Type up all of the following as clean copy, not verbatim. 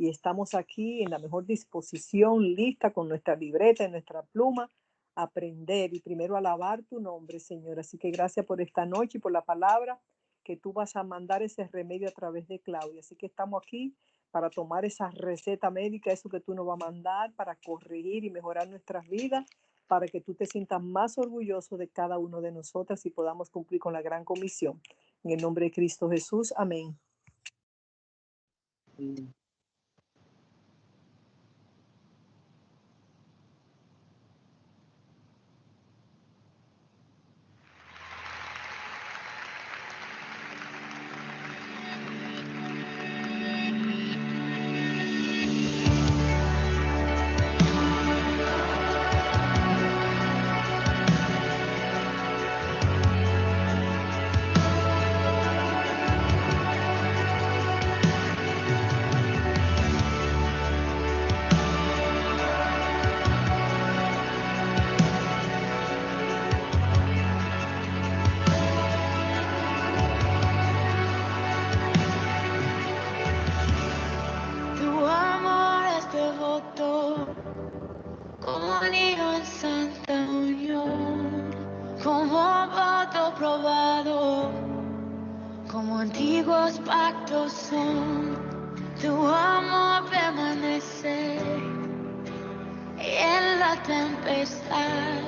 y estamos aquí en la mejor disposición, lista con nuestra libreta y nuestra pluma, a aprender y primero alabar tu nombre, Señor. Así que gracias por esta noche y por la palabra que tú vas a mandar ese remedio a través de Claudia. Así que estamos aquí para tomar esa receta médica, eso que tú nos vas a mandar para corregir y mejorar nuestras vidas, para que tú te sientas más orgulloso de cada uno de nosotras y podamos cumplir con la gran comisión. En el nombre de Cristo Jesús, amén. Tu amor es devoto, como anillo en santa unión, como voto probado, como antiguos pactos son. Tu amor permanece en la tempestad,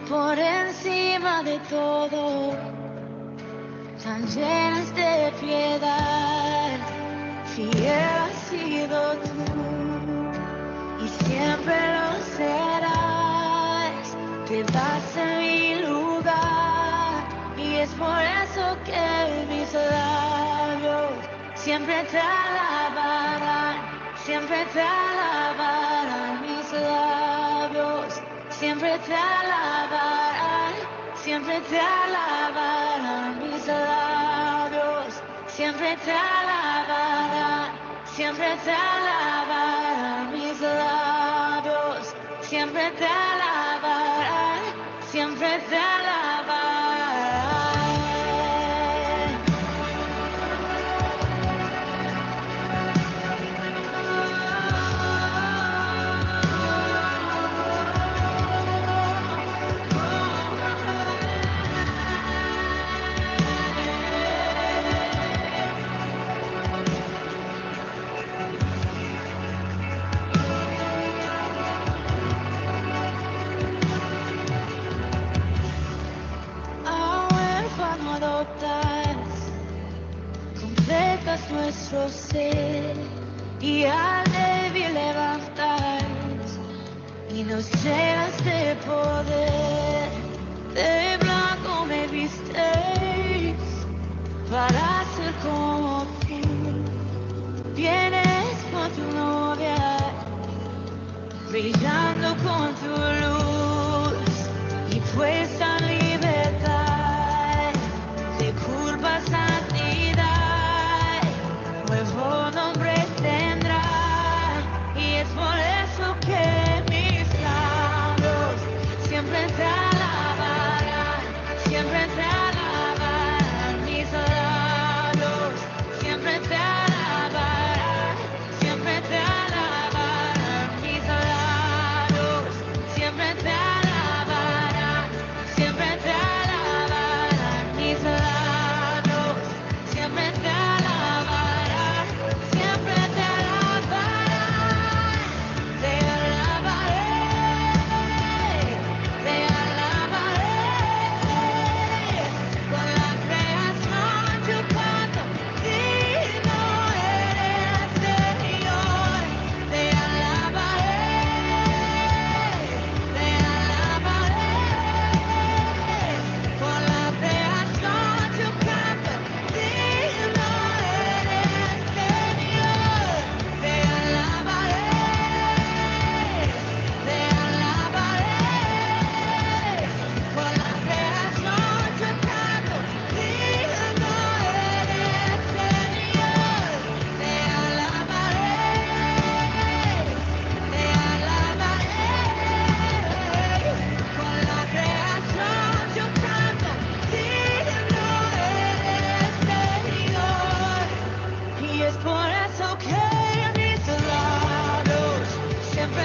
por encima de todo, tan llenas de piedad. Fiel has sido tú y siempre lo serás. Te das en mi lugar y es por eso que mis labios siempre te alabarán, siempre te alabarán. Mis labios siempre te alabarán, siempre te alabarán. Mis labios siempre te alabarán, siempre te alabarán. Mis labios siempre te alabarán, siempre te alabarán. A huérfano adoptas, completas nuestro ser y al débil levantas y nos llenas de poder. De blanco me vistes para ser como tú. Vienes con tu novia, brillando con tu luz y puesta en libertad de culpa, santidad. Nuevo nombre tendrá y es por eso que mis labios siempre te alabarán, siempre te alabarán. Mis labios siempre te alabarán, siempre te alabarán. Mis labios siempre te alabarán, siempre te alabarán. Mis labios siempre te alabarán, siempre te alabarán. Te alabaré, con la creación yo canto, digno eres, Señor. Te alabaré, con la creación yo canto, digno eres, Señor. Te alabaré, con la creación yo canto, digno eres, Señor. Te alabaré, con la creación yo canto, digno eres, Señor. Y es por eso que mis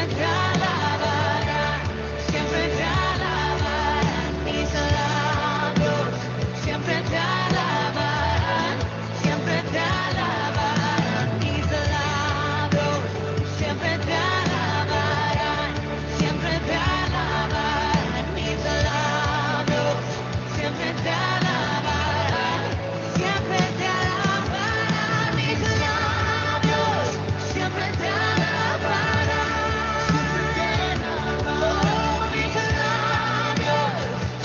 te alabarán, siempre te alabarán mis labios, siempre te alabarán, siempre te alabarán mis labios, siempre te alabarán, siempre te alabarán mis labios, siempre te alabarán, siempre te alabarán mis labios, siempre te alabarán, oh, mis labios,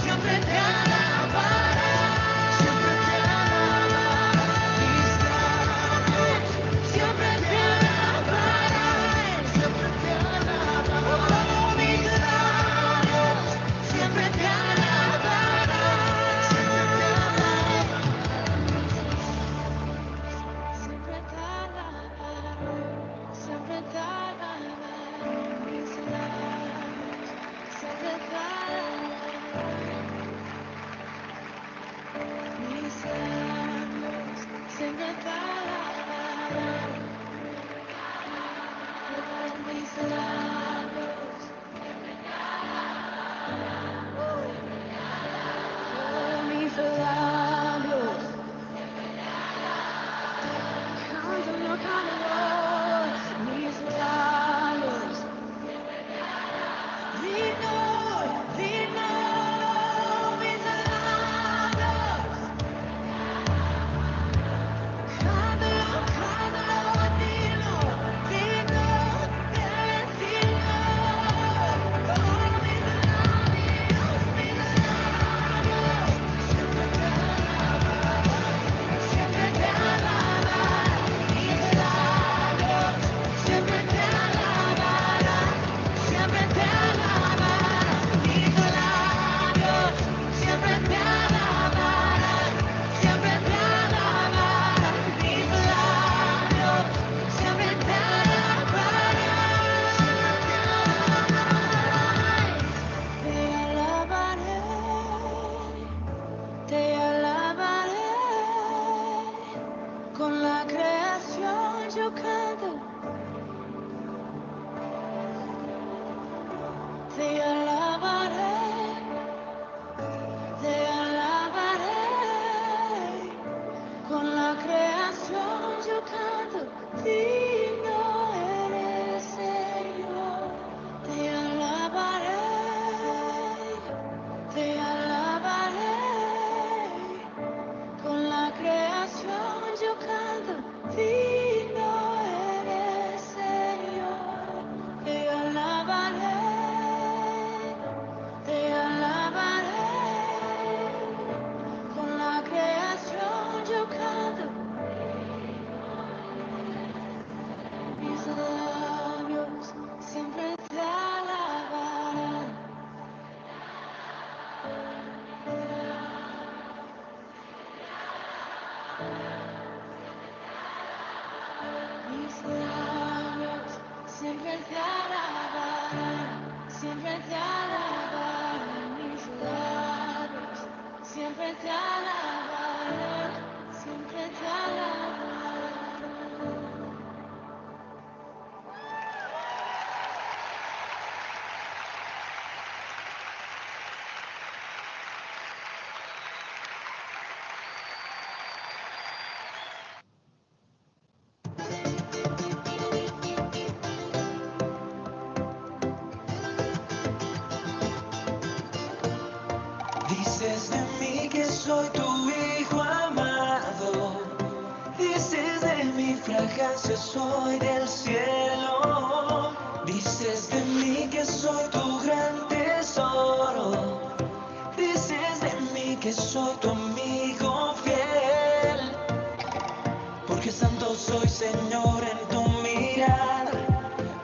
siempre te alabarán, siempre te alabarán mis labios, siempre te alabarán, siempre te alabarán, oh, mis labios, siempre te alabarán, siempre te alabarán, siempre te alabarán, siempre te alabarán mis labios, siempre te alabarán mis labios, siempre te alabarán, oh, mis labios, oh, mis labios, cántalo, cántalo, mis labios, dino, dino, mis labios, cántalo, cántalo, dilo, dino, decilo, oh, mis labios, siempre te alabarán, siempre te alabarán, mis labios, siempre te alabarán, siempre te alabarán, mis labios, siempre te alabarán, siempre te alabarán, mis labios, siempre te alabarán, te alabaré, con la creación yo canto, te alabaré, con la creación yo canto, digno eres Señor, te alabaré, con la creación yo canto, digno eres Señor, te alabaré, con la creación yo canto, mis labios siempre te alabarán, mis labios siempre te alabarán, siempre te alabarán, mis labios siempre te alabarán, siempre te alabarán. Dices de mí que soy tu hijo amado. Dices de mi fragancia soy del cielo. Dices de mí que soy tu gran tesoro. Dices de mí que soy tu amigo fiel. Porque santo soy, Señor, en tu mirada.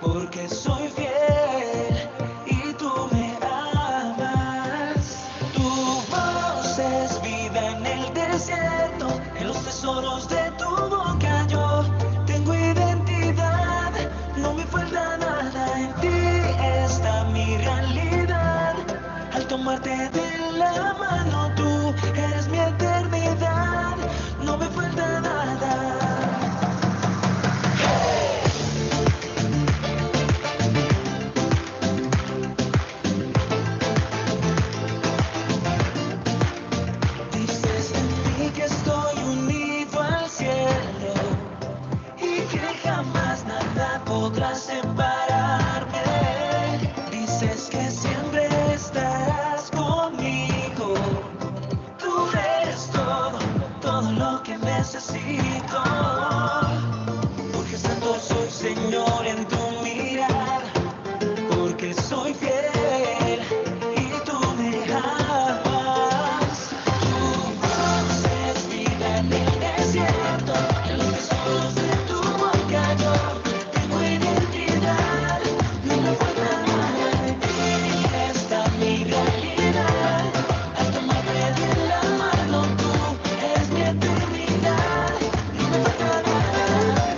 Porque soy fiel y tú me amas. Tu voz es vida en el desierto, en los tesoros de tu boca yo tengo identidad. No me falta nada, en ti está mi realidad. Al tomarte de la mano tú eres mi eternidad. No me falta nada. Señor, en tu mirada, porque soy fiel y tú me amas. Tu voz es vida en el desierto, en los tesoros de tu boca yo tengo identidad, no me falta nada de ti, está mi realidad. Al tomarte de la mano tú eres mi eternidad, no me falta nada.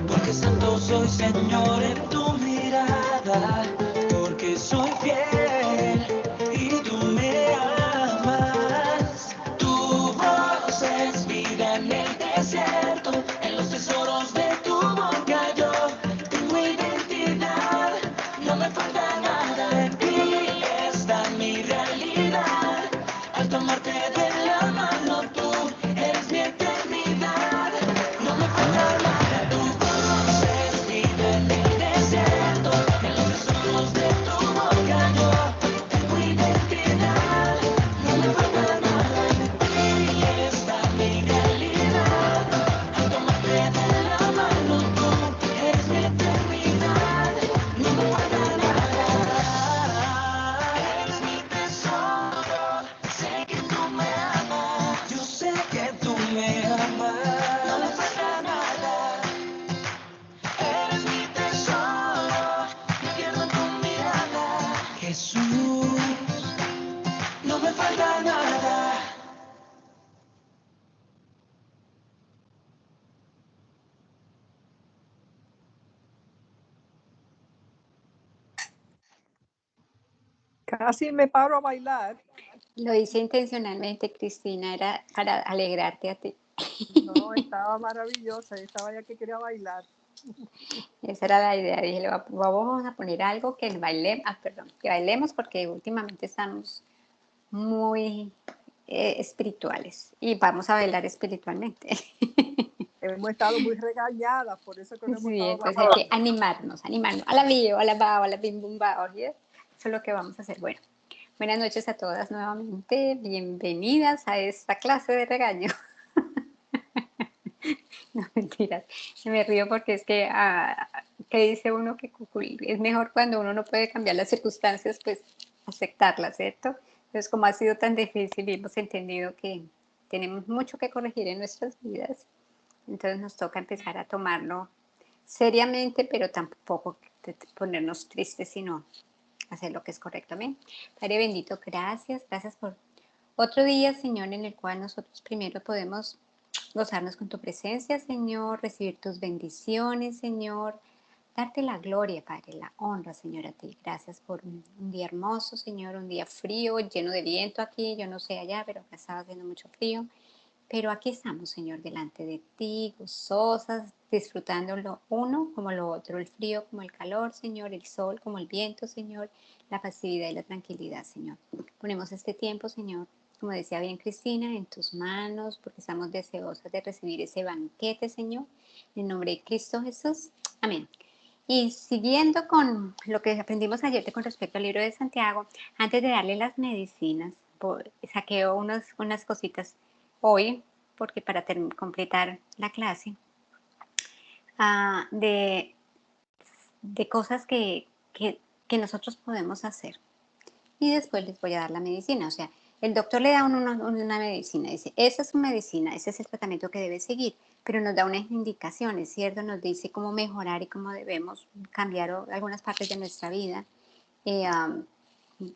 Porque santo soy, Señor, en tu mirada, porque soy fiel y tú me amas. Tu voz es vida en el desierto, en los tesoros de tu boca yo tengo identidad, no me falta nada, en ti está mi realidad. Al tomarte de la mano tú eres mi eternidad, no me falta nada, tu voz es vida en el desierto, en los tesoros de tu boca yo tengo identidad, no me falta nada, en ti está mi realidad. Al tomarte de la mano tú eres mi eternidad, no me falta nada, eres mi tesoro, sé que tú me amas, yo sé que tú me amas, no me falta nada. Eres mi tesoro, me pierdo en tu mirada. Jesús, no me falta nada. Casi me paro a bailar. Lo hice intencionalmente, Cristina, era para alegrarte a ti. No, estaba maravillosa. Estaba ya que quería bailar. Esa era la idea. Dije, vamos a poner algo que que bailemos porque últimamente estamos muy espirituales y vamos a bailar espiritualmente. Hemos estado muy regañadas, por eso que no hemos Sí, estado entonces hay bailando. que animarnos. A la bio, a la bao, a la bim bum bao. ¿Sí? Eso es lo que vamos a hacer. Bueno, buenas noches a todas nuevamente. Bienvenidas a esta clase de regaño. No, mentiras. Me río porque es que dice uno que es mejor cuando uno no puede cambiar las circunstancias, pues aceptarlas, ¿cierto? Entonces, como ha sido tan difícil y hemos entendido que tenemos mucho que corregir en nuestras vidas, entonces nos toca empezar a tomarlo seriamente, pero tampoco ponernos tristes, sino hacer lo que es correcto. Amén. Padre bendito, gracias por otro día, Señor, en el cual nosotros primero podemos gozarnos con tu presencia, Señor, recibir tus bendiciones, Señor, darte la gloria, Padre, la honra, Señor, a ti. Gracias por un día hermoso, Señor, un día frío, lleno de viento aquí, yo no sé allá, pero acá estaba haciendo mucho frío. Pero aquí estamos, Señor, delante de ti, gozosas, disfrutando lo uno como lo otro, el frío como el calor, Señor, el sol como el viento, Señor, la pasividad y la tranquilidad, Señor. Ponemos este tiempo, Señor, como decía bien Cristina, en tus manos, porque estamos deseosas de recibir ese banquete, Señor, en nombre de Cristo Jesús. Amén. Y siguiendo con lo que aprendimos ayer con respecto al libro de Santiago, antes de darle las medicinas, saqué unas cositas hoy, porque para completar la clase, de cosas que nosotros podemos hacer. Y después les voy a dar la medicina. O sea, el doctor le da una medicina, dice, esa es su medicina, ese es el tratamiento que debe seguir, pero nos da unas indicaciones, ¿cierto? Nos dice cómo mejorar y cómo debemos cambiar algunas partes de nuestra vida. Eh, um,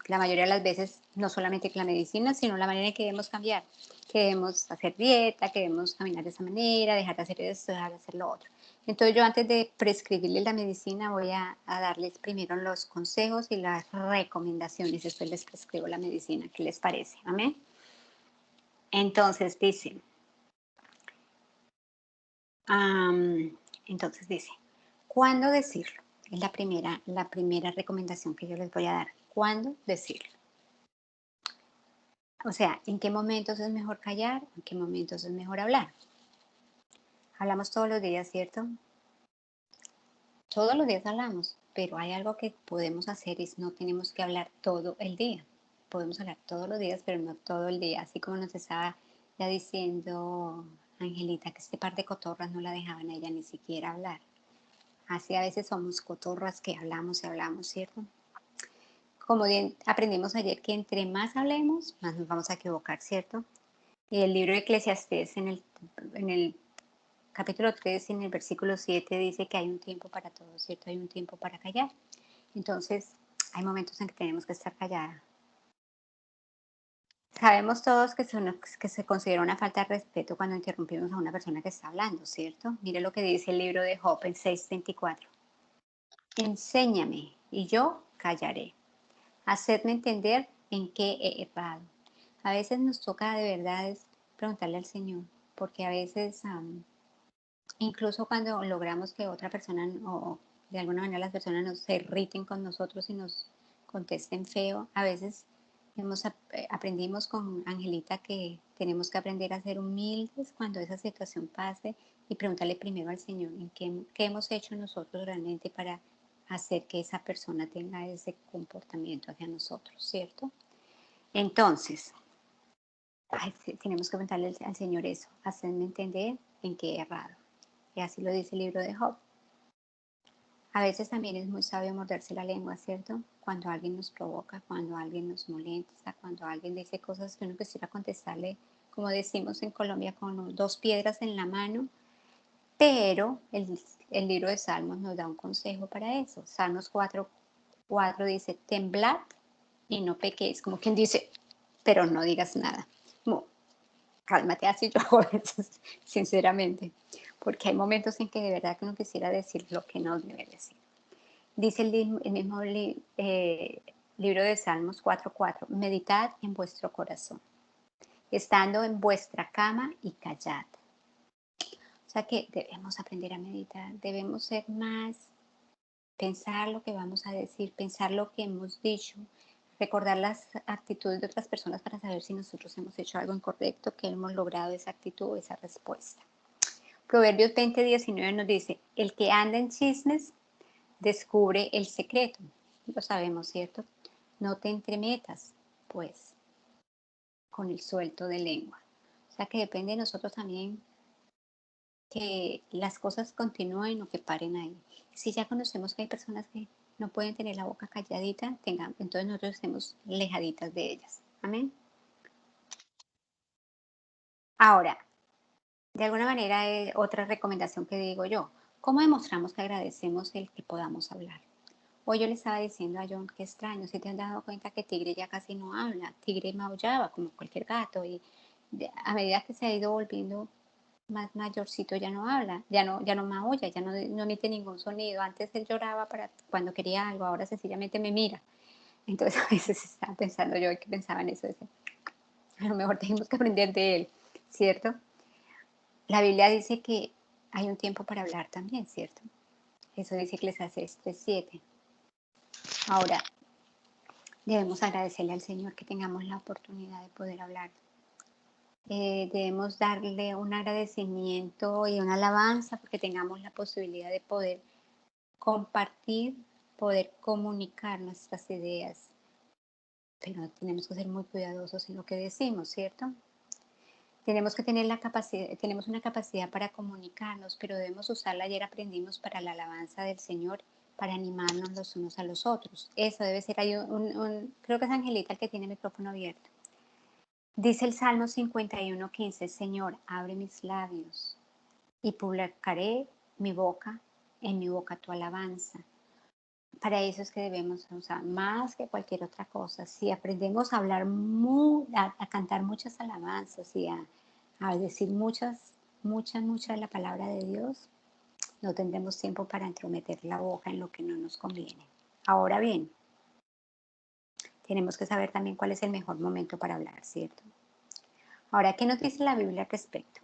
la mayoría de las veces, no solamente con la medicina, sino la manera en que debemos cambiar, que debemos hacer dieta, que debemos caminar de esa manera, dejar de hacer esto, dejar de hacer lo otro. Entonces yo antes de prescribirles la medicina voy a darles primero los consejos y las recomendaciones, después les prescribo la medicina. ¿Qué les parece? Amén. Entonces dice, ¿cuándo decirlo? Es la primera recomendación que yo les voy a dar. ¿Cuándo decirlo? O sea, ¿en qué momentos es mejor callar? ¿En qué momentos es mejor hablar? Hablamos todos los días, ¿cierto? Todos los días hablamos, pero hay algo que podemos hacer y no tenemos que hablar todo el día. Podemos hablar todos los días, pero no todo el día. Así como nos estaba ya diciendo Angelita que este par de cotorras no la dejaban a ella ni siquiera hablar. Así a veces somos cotorras que hablamos y hablamos, ¿cierto? Como bien aprendimos ayer que entre más hablemos, más nos vamos a equivocar, ¿cierto? Y el libro de Eclesiastés en el capítulo 3, en el versículo 7, dice que hay un tiempo para todo, ¿cierto? Hay un tiempo para callar. Entonces, hay momentos en que tenemos que estar calladas. Sabemos todos que se considera una falta de respeto cuando interrumpimos a una persona que está hablando, ¿cierto? Mire lo que dice el libro de Job en 6:24. Enséñame y yo callaré. Hacedme entender en qué he errado. A veces nos toca de verdad es preguntarle al Señor, porque a veces, incluso cuando logramos que otra persona o de alguna manera las personas nos se irriten con nosotros y nos contesten feo, a veces aprendimos con Angelita que tenemos que aprender a ser humildes cuando esa situación pase y preguntarle primero al Señor en qué hemos hecho nosotros realmente para hacer que esa persona tenga ese comportamiento hacia nosotros, ¿cierto? Entonces, sí, tenemos que preguntarle al Señor eso, hacerme entender en qué he errado. Y así lo dice el libro de Job. A veces también es muy sabio morderse la lengua, ¿cierto? Cuando alguien nos provoca, cuando alguien nos molesta, cuando alguien dice cosas que uno quisiera contestarle, como decimos en Colombia, con dos piedras en la mano. Pero el libro de Salmos nos da un consejo para eso. Salmos 4:4 dice, temblad y no pequéis. Como quien dice, pero no digas nada. Como, cálmate, así yo hago a veces, sinceramente. Porque hay momentos en que de verdad que uno quisiera decir lo que no debe decir. Dice el mismo libro de Salmos 4:4, meditad en vuestro corazón, estando en vuestra cama y callad. O sea que debemos aprender a meditar, debemos ser más, pensar lo que vamos a decir, pensar lo que hemos dicho, recordar las actitudes de otras personas para saber si nosotros hemos hecho algo incorrecto, que hemos logrado esa actitud o esa respuesta. Proverbios 20:19 nos dice, el que anda en chismes descubre el secreto. Lo sabemos, ¿cierto? No te entremetas, pues, con el suelto de lengua. O sea que depende de nosotros también que las cosas continúen o que paren ahí. Si ya conocemos que hay personas que no pueden tener la boca calladita, entonces nosotros estemos alejaditas de ellas. Amén. Ahora, de alguna manera, otra recomendación que digo yo, ¿cómo demostramos que agradecemos el que podamos hablar? Hoy yo le estaba diciendo a John, qué extraño, si te has dado cuenta que Tigre ya casi no habla, Tigre maullaba como cualquier gato y a medida que se ha ido volviendo más mayorcito ya no habla, ya no maulla, ya no emite ningún sonido. Antes él lloraba para cuando quería algo, ahora sencillamente me mira. Entonces a veces estaba pensando yo que pensaba en eso, decía, a lo mejor tenemos que aprender de él, ¿cierto? La Biblia dice que hay un tiempo para hablar también, ¿cierto? Eso dice Eclesiastés 3:7. Ahora, debemos agradecerle al Señor que tengamos la oportunidad de poder hablar. Debemos darle un agradecimiento y una alabanza porque tengamos la posibilidad de poder compartir, poder comunicar nuestras ideas. Pero tenemos que ser muy cuidadosos en lo que decimos, ¿cierto? Tenemos que tener la capacidad, tenemos una capacidad para comunicarnos, pero debemos usarla. Ayer aprendimos para la alabanza del Señor, para animarnos los unos a los otros. Eso debe ser, creo que es Angelita el que tiene el micrófono abierto. Dice el Salmo 51:15, Señor, abre mis labios y publicaré en mi boca tu alabanza. Para eso es que debemos usar más que cualquier otra cosa. Si aprendemos a hablar, a cantar muchas alabanzas y a decir muchas de la palabra de Dios, no tendremos tiempo para entrometer la boca en lo que no nos conviene. Ahora bien, tenemos que saber también cuál es el mejor momento para hablar, ¿cierto? Ahora, ¿qué nos dice la Biblia al respecto?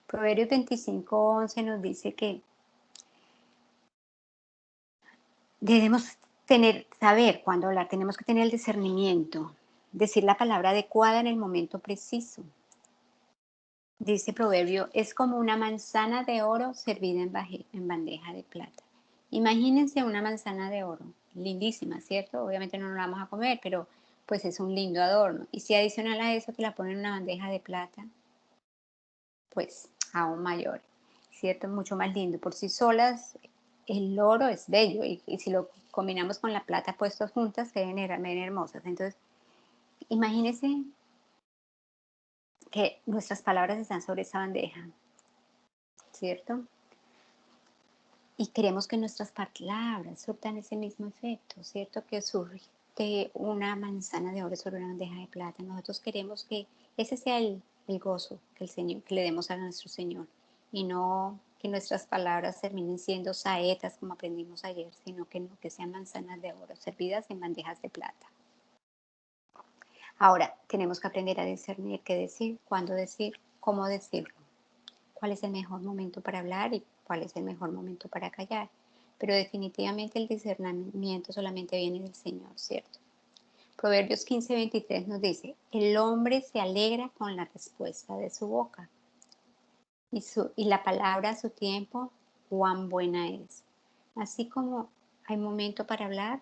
Proverbios 25:11 nos dice que debemos saber cuándo hablar, tenemos que tener el discernimiento, decir la palabra adecuada en el momento preciso. Dice Proverbio, es como una manzana de oro servida en bandeja de plata. Imagínense una manzana de oro, lindísima, ¿cierto? Obviamente no la vamos a comer, pero pues es un lindo adorno. Y si adicional a eso te la ponen en una bandeja de plata, pues aún mayor, ¿cierto? Mucho más lindo. Por sí solas, el oro es bello y si lo combinamos con la plata puestos juntas, ven hermosas. Entonces, imagínense que nuestras palabras están sobre esa bandeja, ¿cierto? Y queremos que nuestras palabras surtan ese mismo efecto, ¿cierto? Que surge una manzana de oro sobre una bandeja de plata. Nosotros queremos que ese sea el gozo que, el Señor, que le demos a nuestro Señor y no que nuestras palabras terminen siendo saetas como aprendimos ayer, sino que, no, que sean manzanas de oro servidas en bandejas de plata. Ahora, tenemos que aprender a discernir qué decir, cuándo decir, cómo decirlo, cuál es el mejor momento para hablar y cuál es el mejor momento para callar. Pero definitivamente el discernimiento solamente viene del Señor, ¿cierto? Proverbios 15:23 nos dice, el hombre se alegra con la respuesta de su boca y la palabra a su tiempo, cuán buena es. Así como hay momento para hablar,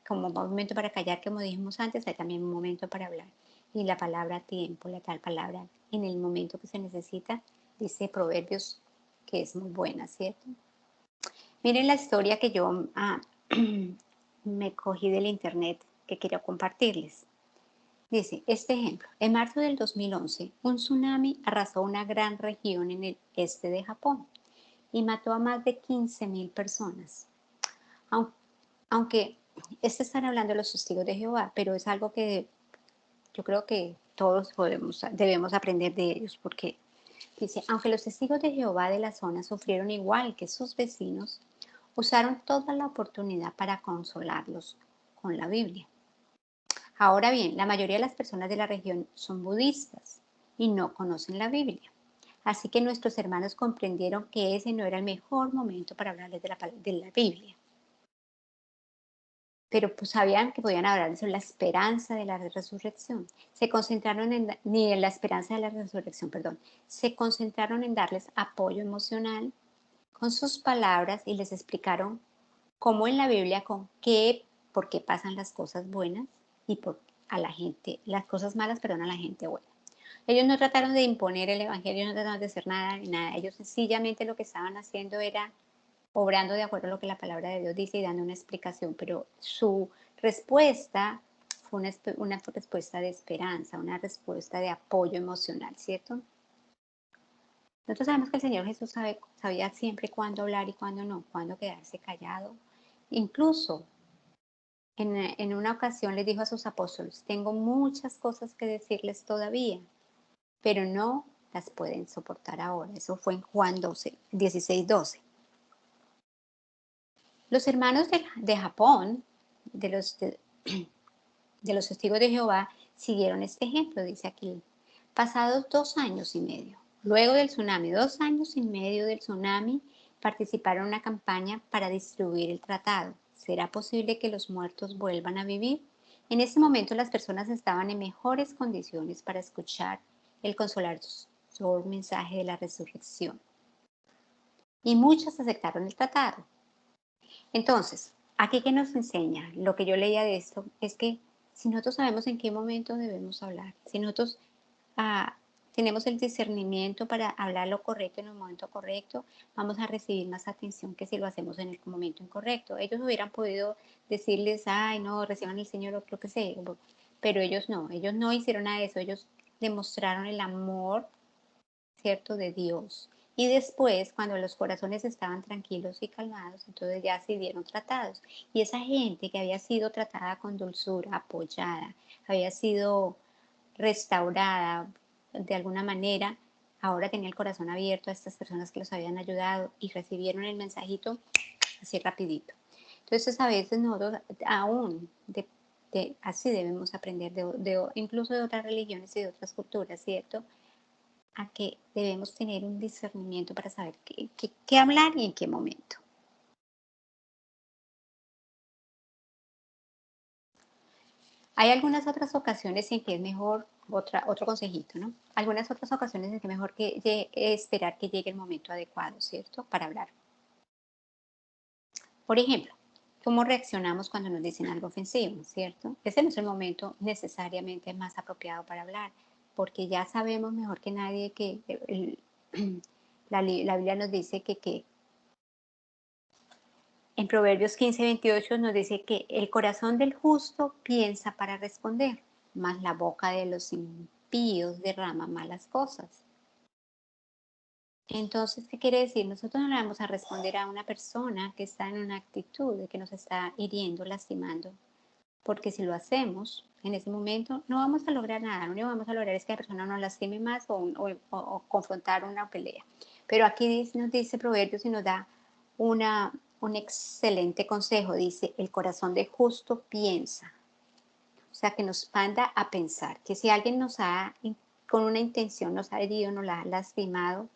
como momento para callar, como dijimos antes, hay también un momento para hablar. Y la palabra a tiempo, la tal palabra en el momento que se necesita, dice Proverbios que es muy buena, ¿cierto? Miren la historia que yo me cogí del internet que quiero compartirles. Dice, este ejemplo, en marzo del 2011, un tsunami arrasó una gran región en el este de Japón y mató a más de 15.000 personas. Aunque están hablando de los testigos de Jehová, pero es algo que yo creo que todos debemos aprender de ellos, porque dice, aunque los testigos de Jehová de la zona sufrieron igual que sus vecinos, usaron toda la oportunidad para consolarlos con la Biblia. Ahora bien, la mayoría de las personas de la región son budistas y no conocen la Biblia. Así que nuestros hermanos comprendieron que ese no era el mejor momento para hablarles de la Biblia. Pero pues sabían que podían hablar sobre la esperanza de la resurrección. Se concentraron ni en la esperanza de la resurrección, perdón. Se concentraron en darles apoyo emocional con sus palabras y les explicaron cómo en la Biblia, por qué pasan las cosas buenas y a la gente, las cosas malas, perdón, a la gente buena. Ellos no trataron de imponer el evangelio, no trataron de hacer nada ni nada. Ellos sencillamente lo que estaban haciendo era obrando de acuerdo a lo que la palabra de Dios dice y dando una explicación, pero su respuesta fue una respuesta de esperanza, una respuesta de apoyo emocional, ¿cierto? Nosotros sabemos que el Señor Jesús sabía siempre cuándo hablar y cuándo no, cuándo quedarse callado. Incluso en una ocasión les dijo a sus apóstoles, tengo muchas cosas que decirles todavía, pero no las pueden soportar ahora. Eso fue en Juan 16:12. Los hermanos de Japón, de los testigos de Jehová, siguieron este ejemplo, dice aquí. Pasados 2 años y medio, luego del tsunami, 2 años y medio del tsunami, participaron en una campaña para distribuir el tratado. ¿Será posible que los muertos vuelvan a vivir? En ese momento las personas estaban en mejores condiciones para escuchar el consolador mensaje de la resurrección. Y muchos aceptaron el tratado. Entonces, aquí que nos enseña, lo que yo leía de esto, es que si nosotros sabemos en qué momento debemos hablar, si nosotros ah, tenemos el discernimiento para hablar lo correcto en el momento correcto, vamos a recibir más atención que si lo hacemos en el momento incorrecto. Ellos hubieran podido decirles, ay, no, reciban el Señor o lo que sea, pero ellos no hicieron nada de eso, ellos demostraron el amor, ¿cierto?, de Dios. Y después, cuando los corazones estaban tranquilos y calmados, entonces ya se dieron tratados. Y esa gente que había sido tratada con dulzura, apoyada, había sido restaurada de alguna manera, ahora tenía el corazón abierto a estas personas que los habían ayudado y recibieron el mensajito así rapidito. Entonces a veces nosotros aún así debemos aprender incluso de otras religiones y de otras culturas, ¿cierto? A que debemos tener un discernimiento para saber qué hablar y en qué momento. Hay algunas otras ocasiones en que es mejor otro consejito, ¿no? Algunas otras ocasiones es que mejor que esperar que llegue el momento adecuado, ¿cierto? Para hablar. Por ejemplo, ¿cómo reaccionamos cuando nos dicen algo ofensivo, cierto? Ese no es el momento necesariamente más apropiado para hablar, porque ya sabemos mejor que nadie que la Biblia nos dice que en Proverbios 15:28 nos dice que el corazón del justo piensa para responder, mas la boca de los impíos derrama malas cosas. Entonces, ¿qué quiere decir? Nosotros no le vamos a responder a una persona que está en una actitud de que nos está hiriendo, lastimando, porque si lo hacemos en ese momento no vamos a lograr nada, lo único que vamos a lograr es que la persona nos lastime más o confrontar una pelea. Pero aquí nos dice Proverbios y nos da un excelente consejo, dice, el corazón de justo piensa, o sea, que nos manda a pensar, que si alguien con una intención, nos ha herido, nos la ha lastimado,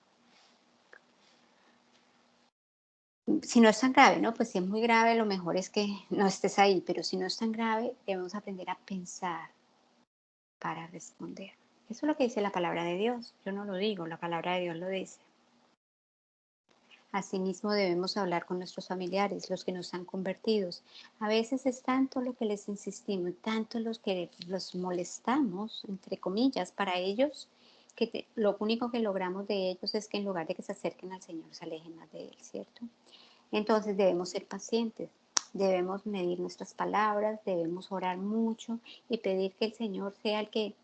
si no es tan grave, ¿no? Pues si es muy grave, lo mejor es que no estés ahí, pero si no es tan grave, debemos aprender a pensar para responder. Eso es lo que dice la palabra de Dios. Yo no lo digo, la palabra de Dios lo dice. Asimismo debemos hablar con nuestros familiares, los que nos han convertidos. A veces es tanto lo que les insistimos, tanto los que los molestamos, entre comillas, para ellos, que lo único que logramos de ellos es que en lugar de que se acerquen al Señor, se alejen más de Él, ¿cierto? Entonces debemos ser pacientes, debemos medir nuestras palabras, debemos orar mucho y pedir que el Señor sea el que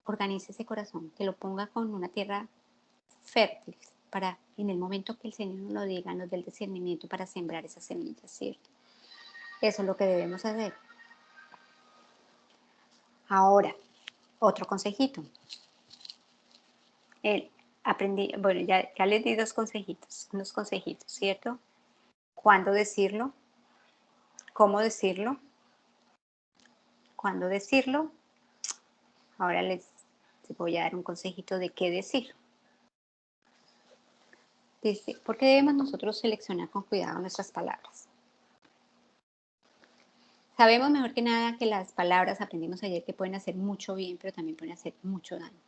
organice ese corazón, que lo ponga con una tierra fértil para en el momento que el Señor nos lo diga, nos dé el discernimiento para sembrar esas semillas, ¿cierto? Eso es lo que debemos hacer. Ahora, otro consejito. Bueno, ya les di unos consejitos, ¿cierto? ¿Cuándo decirlo? ¿Cómo decirlo? ¿Cuándo decirlo? Ahora les voy a dar un consejito de qué decir. Dice, ¿por qué debemos nosotros seleccionar con cuidado nuestras palabras? Sabemos mejor que nada que las palabras, aprendimos ayer, que pueden hacer mucho bien, pero también pueden hacer mucho daño.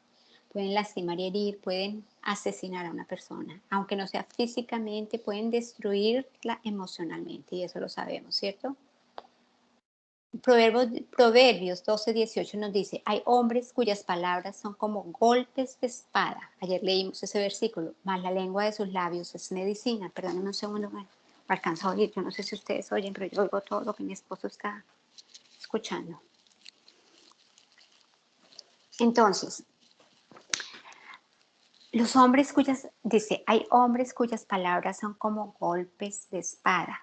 Pueden lastimar y herir, pueden asesinar a una persona. Aunque no sea físicamente, pueden destruirla emocionalmente, y eso lo sabemos, ¿cierto? Proverbios 12:18 nos dice, hay hombres cuyas palabras son como golpes de espada. Ayer leímos ese versículo, mas la lengua de sus labios es medicina. Perdónenme un segundo, me alcanzo a oír. Yo no sé si ustedes oyen, pero yo oigo todo lo que mi esposo está escuchando. Entonces, hay hombres cuyas palabras son como golpes de espada,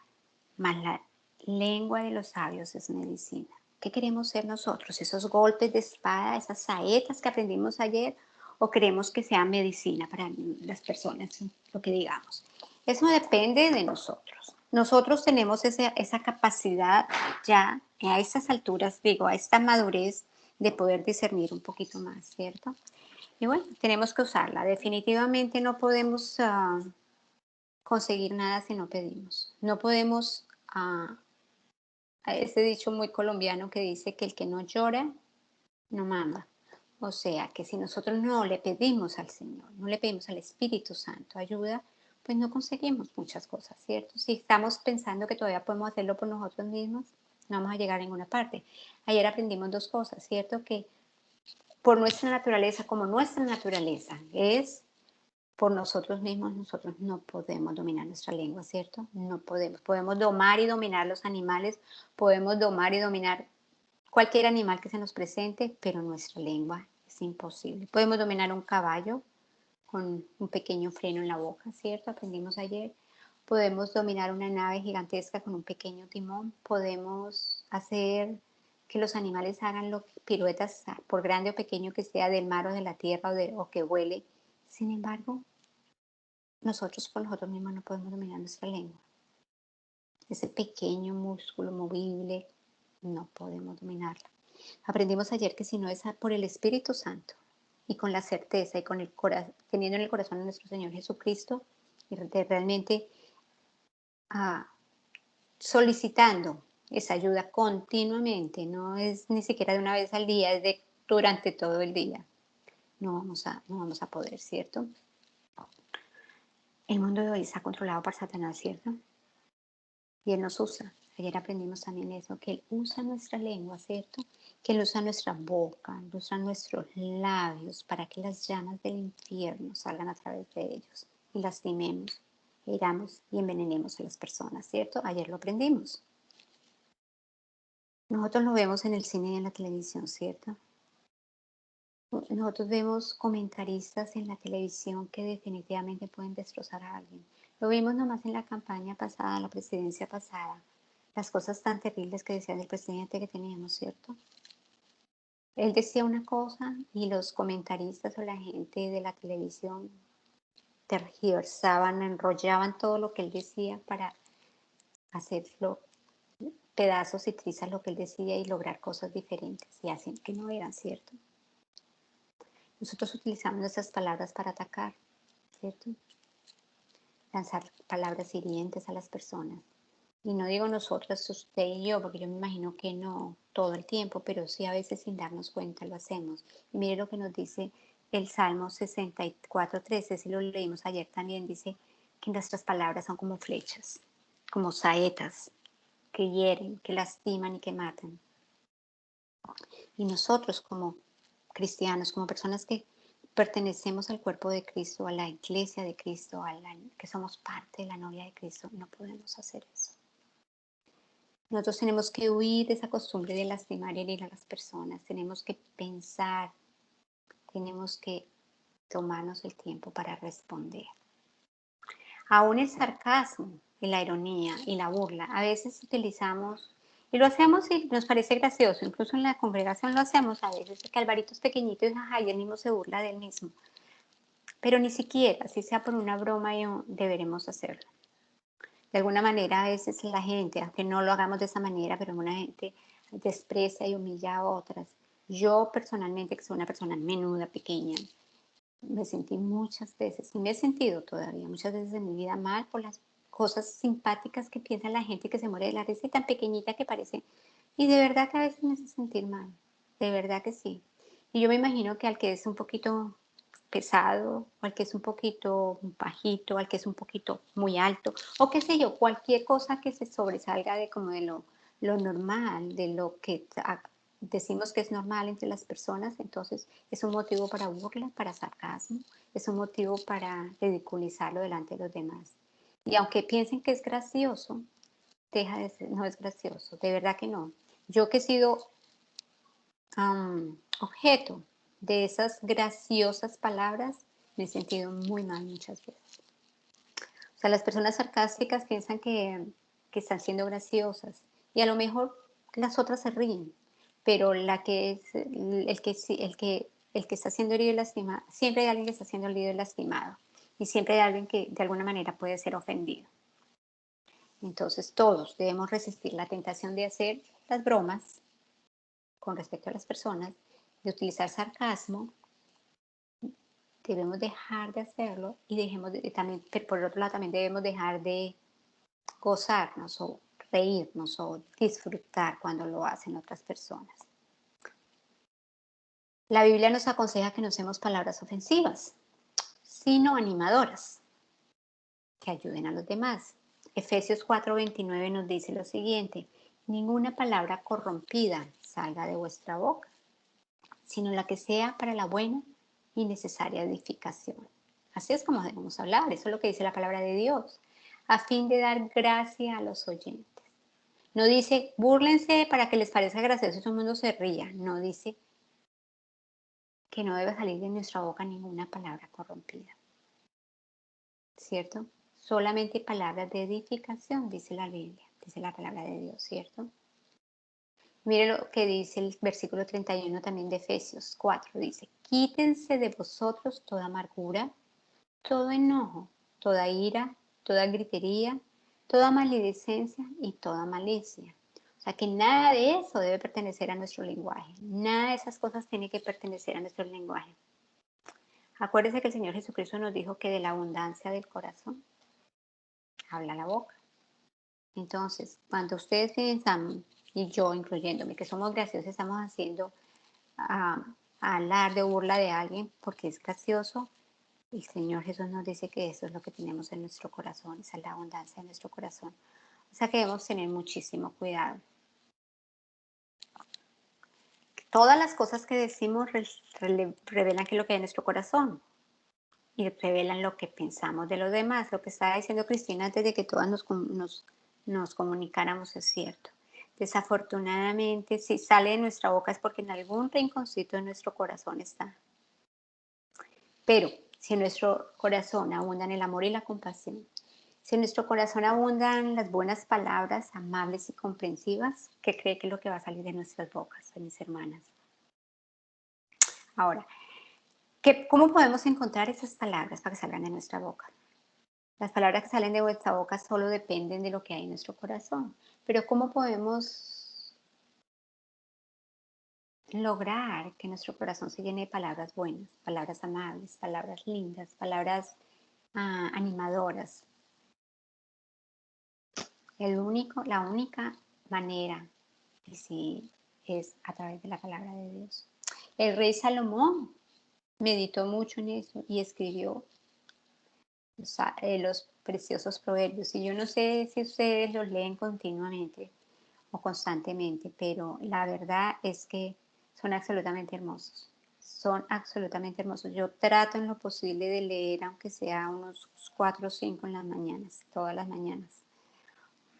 mas la lengua de los sabios es medicina. ¿Qué queremos ser nosotros? ¿Esos golpes de espada, esas saetas que aprendimos ayer? ¿O queremos que sea medicina para las personas, lo que digamos? Eso depende de nosotros. Nosotros tenemos esa capacidad ya a estas alturas, digo, a esta madurez de poder discernir un poquito más, ¿cierto? Y bueno, tenemos que usarla. Definitivamente no podemos conseguir nada si no pedimos. No podemos a ese dicho muy colombiano que dice que el que no llora, no mama. O sea, que si nosotros no le pedimos al Señor, no le pedimos al Espíritu Santo ayuda, pues no conseguimos muchas cosas, ¿cierto? Si estamos pensando que todavía podemos hacerlo por nosotros mismos, no vamos a llegar a ninguna parte. Ayer aprendimos dos cosas, ¿cierto? Que por nuestra naturaleza, como nuestra naturaleza es por nosotros mismos, nosotros no podemos dominar nuestra lengua, ¿cierto? No podemos. Podemos domar y dominar los animales, podemos domar y dominar cualquier animal que se nos presente, pero nuestra lengua es imposible. Podemos dominar un caballo con un pequeño freno en la boca, ¿cierto? Aprendimos ayer. Podemos dominar una nave gigantesca con un pequeño timón. Podemos hacer que los animales hagan piruetas, por grande o pequeño que sea, del mar o de la tierra o que vuele. Sin embargo, nosotros por nosotros mismos no podemos dominar nuestra lengua. Ese pequeño músculo movible, no podemos dominarlo. Aprendimos ayer que si no es por el Espíritu Santo y con la certeza y con teniendo en el corazón a nuestro Señor Jesucristo y realmente solicitando esa ayuda continuamente, no es ni siquiera de una vez al día, es de durante todo el día. No vamos a poder, ¿cierto? El mundo de hoy está controlado por Satanás, ¿cierto? Y Él nos usa. Ayer aprendimos también eso, que Él usa nuestra lengua, ¿cierto? Que Él usa nuestra boca, Él usa nuestros labios para que las llamas del infierno salgan a través de ellos y lastimemos, hiramos y envenenemos a las personas, ¿cierto? Ayer lo aprendimos. Nosotros lo vemos en el cine y en la televisión, ¿cierto? Nosotros vemos comentaristas en la televisión que definitivamente pueden destrozar a alguien. Lo vimos nomás en la campaña pasada, la presidencia pasada, las cosas tan terribles que decía el presidente que teníamos, ¿cierto? Él decía una cosa y los comentaristas o la gente de la televisión tergiversaban, enrollaban todo lo que él decía para hacerlo pedazos y trizas lo que él decía y lograr cosas diferentes y hacen que no eran, ¿cierto? Nosotros utilizamos nuestras palabras para atacar, ¿cierto? Lanzar palabras hirientes a las personas. Y no digo nosotras, usted y yo, porque yo me imagino que no todo el tiempo, pero sí a veces sin darnos cuenta lo hacemos. Y mire lo que nos dice el Salmo 64:13, si lo leímos ayer también, dice que nuestras palabras son como flechas, como saetas, que hieren, que lastiman y que matan. Y nosotros como cristianos, como personas que pertenecemos al cuerpo de Cristo, a la iglesia de Cristo, que somos parte de la novia de Cristo, no podemos hacer eso. Nosotros tenemos que huir de esa costumbre de lastimar y herir a las personas. Tenemos que pensar, tenemos que tomarnos el tiempo para responder. Aún el sarcasmo y la ironía y la burla, a veces utilizamos y lo hacemos y nos parece gracioso, incluso en la congregación lo hacemos a veces, que Alvarito es pequeñito y, ajá, y él mismo se burla de él mismo. Pero ni siquiera, si sea por una broma, deberemos hacerlo. De alguna manera, a veces la gente, aunque no lo hagamos de esa manera, pero una gente desprecia y humilla a otras. Yo personalmente, que soy una persona menuda, pequeña, me sentí muchas veces, y me he sentido todavía muchas veces en mi vida mal por las cosas simpáticas que piensa la gente que se muere de la risa y tan pequeñita que parece. Y de verdad que a veces me hace sentir mal, de verdad que sí. Y yo me imagino que al que es un poquito pesado, o al que es un poquito bajito, al que es un poquito muy alto, o qué sé yo, cualquier cosa que se sobresalga de como de lo normal, de lo que decimos que es normal entre las personas, entonces es un motivo para burla, para sarcasmo, es un motivo para ridiculizarlo delante de los demás. Y aunque piensen que es gracioso, deja de ser, no es gracioso, de verdad que no. Yo que he sido objeto de esas graciosas palabras, me he sentido muy mal muchas veces. O sea, las personas sarcásticas piensan que están siendo graciosas y a lo mejor las otras se ríen, pero la que es el que está siendo herido y lastimado, siempre hay alguien que está siendo herido y lastimado y siempre hay alguien que de alguna manera puede ser ofendido. Entonces todos debemos resistir la tentación de hacer las bromas con respecto a las personas, de utilizar sarcasmo. Debemos dejar de hacerlo y también, pero por otro lado también debemos dejar de gozarnos o reírnos o disfrutar cuando lo hacen otras personas. La Biblia nos aconseja que no usemos palabras ofensivas, sino animadoras, que ayuden a los demás. Efesios 4:29 nos dice lo siguiente: ninguna palabra corrompida salga de vuestra boca, sino la que sea para la buena y necesaria edificación. Así es como debemos hablar, eso es lo que dice la palabra de Dios, a fin de dar gracia a los oyentes. No dice, búrlense para que les parezca gracioso y todo el mundo se ría. No, dice que no debe salir de nuestra boca ninguna palabra corrompida. ¿Cierto? Solamente palabras de edificación, dice la Biblia, dice la palabra de Dios, ¿cierto? Mire lo que dice el versículo 31 también de Efesios 4. Dice, quítense de vosotros toda amargura, todo enojo, toda ira, toda gritería, toda maledicencia y toda malicia. O sea que nada de eso debe pertenecer a nuestro lenguaje. Nada de esas cosas tiene que pertenecer a nuestro lenguaje. Acuérdese que el Señor Jesucristo nos dijo que de la abundancia del corazón habla la boca. Entonces, cuando ustedes piensan, y yo incluyéndome, que somos graciosos, estamos haciendo alarde o burla de alguien porque es gracioso, el Señor Jesús nos dice que eso es lo que tenemos en nuestro corazón, esa es la abundancia de nuestro corazón. O sea que debemos tener muchísimo cuidado. Todas las cosas que decimos revelan qué es lo que hay en nuestro corazón y revelan lo que pensamos de los demás. Lo que estaba diciendo Cristina antes de que todas nos comunicáramos es cierto. Desafortunadamente, si sale de nuestra boca es porque en algún rinconcito de nuestro corazón está. Pero si en nuestro corazón abundan el amor y la compasión, si en nuestro corazón abundan las buenas palabras amables y comprensivas, ¿qué cree que es lo que va a salir de nuestras bocas, mis hermanas? Ahora, ¿cómo podemos encontrar esas palabras para que salgan de nuestra boca? Las palabras que salen de vuestra boca solo dependen de lo que hay en nuestro corazón. Pero ¿cómo podemos lograr que nuestro corazón se llene de palabras buenas, palabras amables, palabras lindas, palabras animadoras? La única manera es a través de la palabra de Dios. El rey Salomón meditó mucho en eso y escribió los preciosos proverbios. Y yo no sé si ustedes los leen continuamente o constantemente, pero la verdad es que son absolutamente hermosos. Son absolutamente hermosos. Yo trato en lo posible de leer, aunque sea unos 4 o 5 en las mañanas, todas las mañanas,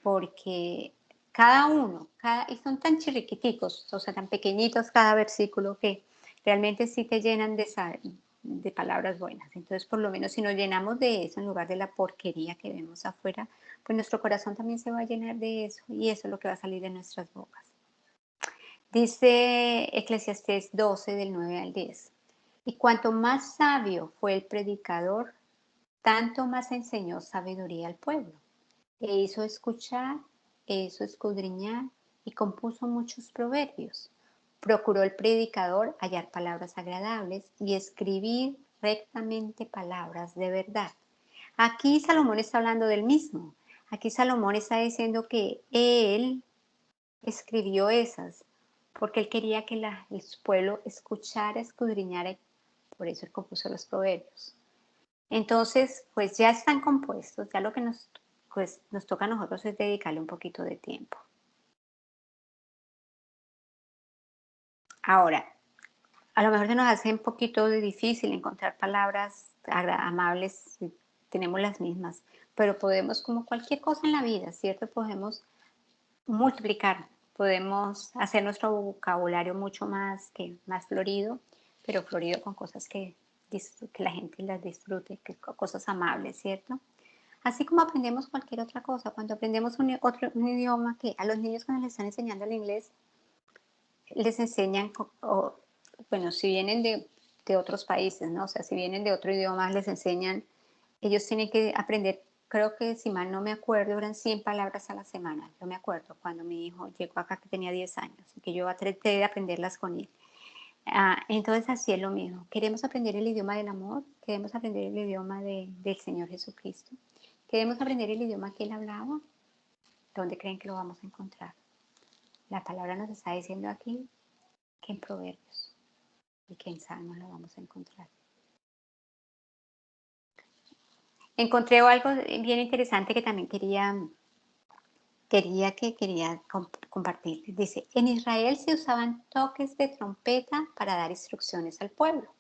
porque cada uno, y son tan chirriquiticos, o sea, tan pequeñitos cada versículo que realmente sí te llenan de palabras buenas. Entonces, por lo menos si nos llenamos de eso en lugar de la porquería que vemos afuera, pues nuestro corazón también se va a llenar de eso y eso es lo que va a salir de nuestras bocas. Dice Eclesiastés 12 del 9 al 10. Y cuanto más sabio fue el predicador, tanto más enseñó sabiduría al pueblo. E hizo escuchar, e hizo escudriñar y compuso muchos proverbios. Procuró el predicador hallar palabras agradables y escribir rectamente palabras de verdad. Aquí Salomón está hablando del mismo. Aquí Salomón está diciendo que él escribió esas porque él quería que el pueblo escuchara, escudriñara, y por eso él compuso los proverbios. Entonces, pues ya están compuestos, ya lo que nos toca a nosotros es dedicarle un poquito de tiempo. Ahora, a lo mejor se nos hace un poquito difícil encontrar palabras amables si tenemos las mismas, pero podemos, como cualquier cosa en la vida, ¿cierto? Podemos multiplicar, podemos hacer nuestro vocabulario mucho más florido, pero florido con cosas que la gente las disfrute, cosas amables, ¿cierto? Así como aprendemos cualquier otra cosa, cuando aprendemos un idioma, que a los niños cuando les están enseñando el inglés, les enseñan, bueno, si vienen de otros países, ¿no? O sea, si vienen de otro idioma, les enseñan, ellos tienen que aprender, creo que si mal no me acuerdo, eran 100 palabras a la semana. Yo me acuerdo cuando mi hijo llegó acá que tenía 10 años y que yo traté de aprenderlas con él. Entonces así es lo mismo. Queremos aprender el idioma del amor, queremos aprender el idioma del Señor Jesucristo, queremos aprender el idioma que Él hablaba. ¿Dónde creen que lo vamos a encontrar? La palabra nos está diciendo aquí que en Proverbios y que en Salmos lo vamos a encontrar. Encontré algo bien interesante que también quería compartir. Dice, en Israel se usaban toques de trompeta para dar instrucciones al pueblo.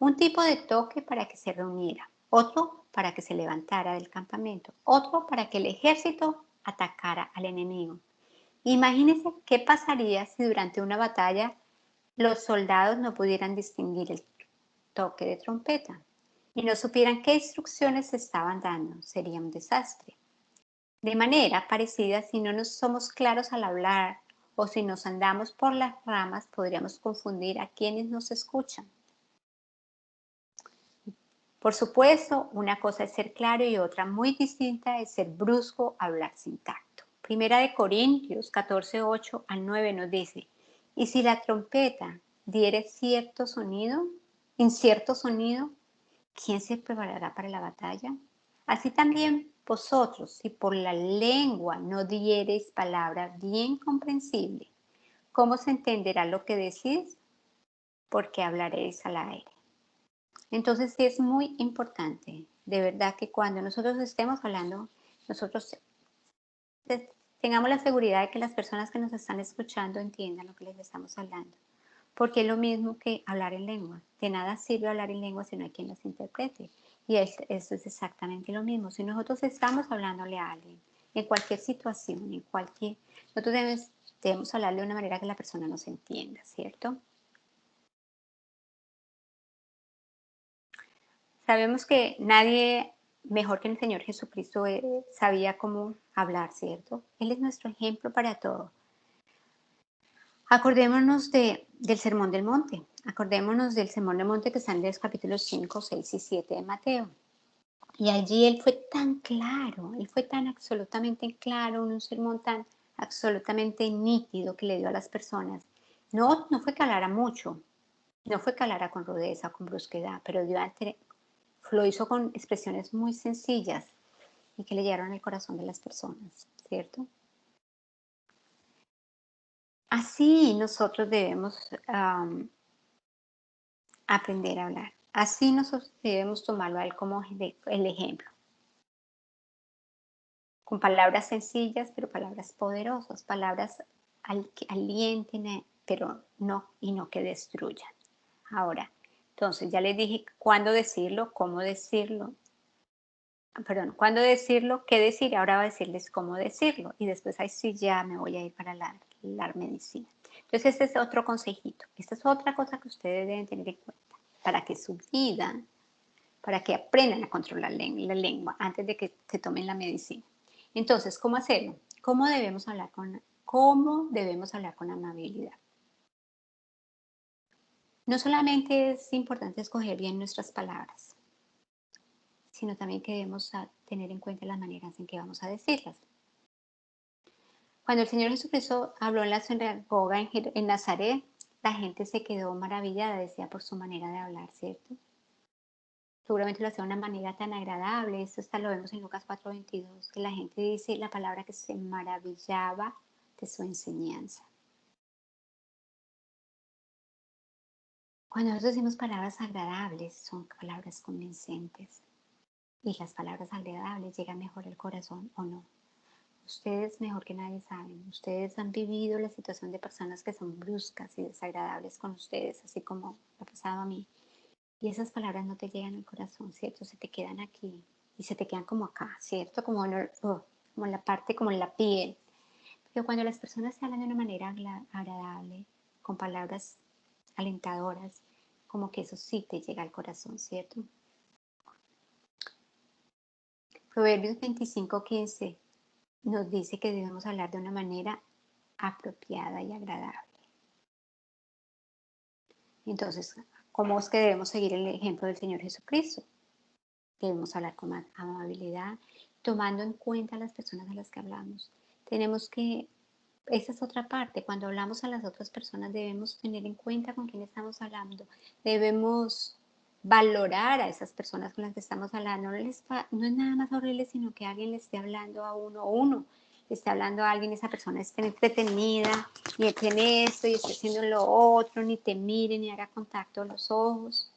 Un tipo de toque para que se reuniera, otro para que se levantara del campamento, otro para que el ejército atacara al enemigo. Imagínense qué pasaría si durante una batalla los soldados no pudieran distinguir el toque de trompeta y no supieran qué instrucciones se estaban dando. Sería un desastre. De manera parecida, si no nos somos claros al hablar o si nos andamos por las ramas, podríamos confundir a quienes nos escuchan. Por supuesto, una cosa es ser claro y otra muy distinta es ser brusco, hablar sin tacto. Primera de Corintios 14, 8 al 9 nos dice, y si la trompeta diere incierto sonido, ¿quién se preparará para la batalla? Así también vosotros, si por la lengua no diereis palabra bien comprensible, ¿cómo se entenderá lo que decís? porque hablaréis al aire. Entonces sí es muy importante, de verdad, que cuando nosotros estemos hablando, nosotros tengamos la seguridad de que las personas que nos están escuchando entiendan lo que les estamos hablando. Porque es lo mismo que hablar en lengua. De nada sirve hablar en lengua si no hay quien las interprete. Y eso es exactamente lo mismo. Si nosotros estamos hablándole a alguien, en cualquier situación, nosotros debemos hablar de una manera que la persona nos entienda, ¿cierto? Sabemos que nadie mejor que el Señor Jesucristo sabía cómo hablar, ¿cierto? Él es nuestro ejemplo para todo. Acordémonos del Sermón del Monte. Acordémonos del Sermón del Monte que está en los capítulos 5, 6 y 7 de Mateo. Y allí él fue tan claro, él fue tan absolutamente claro, un sermón tan absolutamente nítido que le dio a las personas. No fue que hablara mucho, no fue que hablara con rudeza o con brusquedad, pero lo hizo con expresiones muy sencillas y que le llegaron al corazón de las personas, ¿cierto? Así nosotros debemos aprender a hablar. Así nosotros debemos tomarlo a él como el ejemplo. Con palabras sencillas, pero palabras poderosas, palabras que alienten, pero no que destruyan. Ahora, entonces ya les dije cuándo decirlo, cómo decirlo, perdón, cuándo decirlo, qué decir, ahora voy a decirles cómo decirlo y después ahí sí ya me voy a ir para la medicina. Entonces este es otro consejito, esta es otra cosa que ustedes deben tener en cuenta para que su vida, para que aprendan a controlar la lengua antes de que se tomen la medicina. Entonces, ¿cómo hacerlo? ¿Cómo debemos hablar con amabilidad? No solamente es importante escoger bien nuestras palabras, sino también que debemos tener en cuenta las maneras en que vamos a decirlas. Cuando el Señor Jesucristo habló en la sinagoga en Nazaret, la gente se quedó maravillada, decía, por su manera de hablar, ¿cierto? Seguramente lo hacía de una manera tan agradable. Esto hasta lo vemos en Lucas 4:22, que la gente dice la palabra que se maravillaba de su enseñanza. Cuando nosotros decimos palabras agradables, son palabras convincentes. Y las palabras agradables llegan mejor al corazón o no. Ustedes mejor que nadie saben. Ustedes han vivido la situación de personas que son bruscas y desagradables con ustedes, así como me ha pasado a mí. Y esas palabras no te llegan al corazón, ¿cierto? Se te quedan aquí y se te quedan como acá, ¿cierto? Como en la parte, como en la piel. Pero cuando las personas se hablan de una manera agradable, con palabras alentadoras, como que eso sí te llega al corazón, ¿cierto? Proverbios 25:15 nos dice que debemos hablar de una manera apropiada y agradable. Entonces, ¿cómo es que debemos seguir el ejemplo del Señor Jesucristo? Debemos hablar con amabilidad, tomando en cuenta a las personas a las que hablamos. Esa es otra parte, cuando hablamos a las otras personas debemos tener en cuenta con quién estamos hablando, debemos valorar a esas personas con las que estamos hablando. No es nada más horrible, sino que alguien le esté hablando a uno o uno le esté hablando a alguien, esa persona esté entretenida y tiene esto y esté haciendo lo otro, ni te mire, ni haga contacto a los ojos.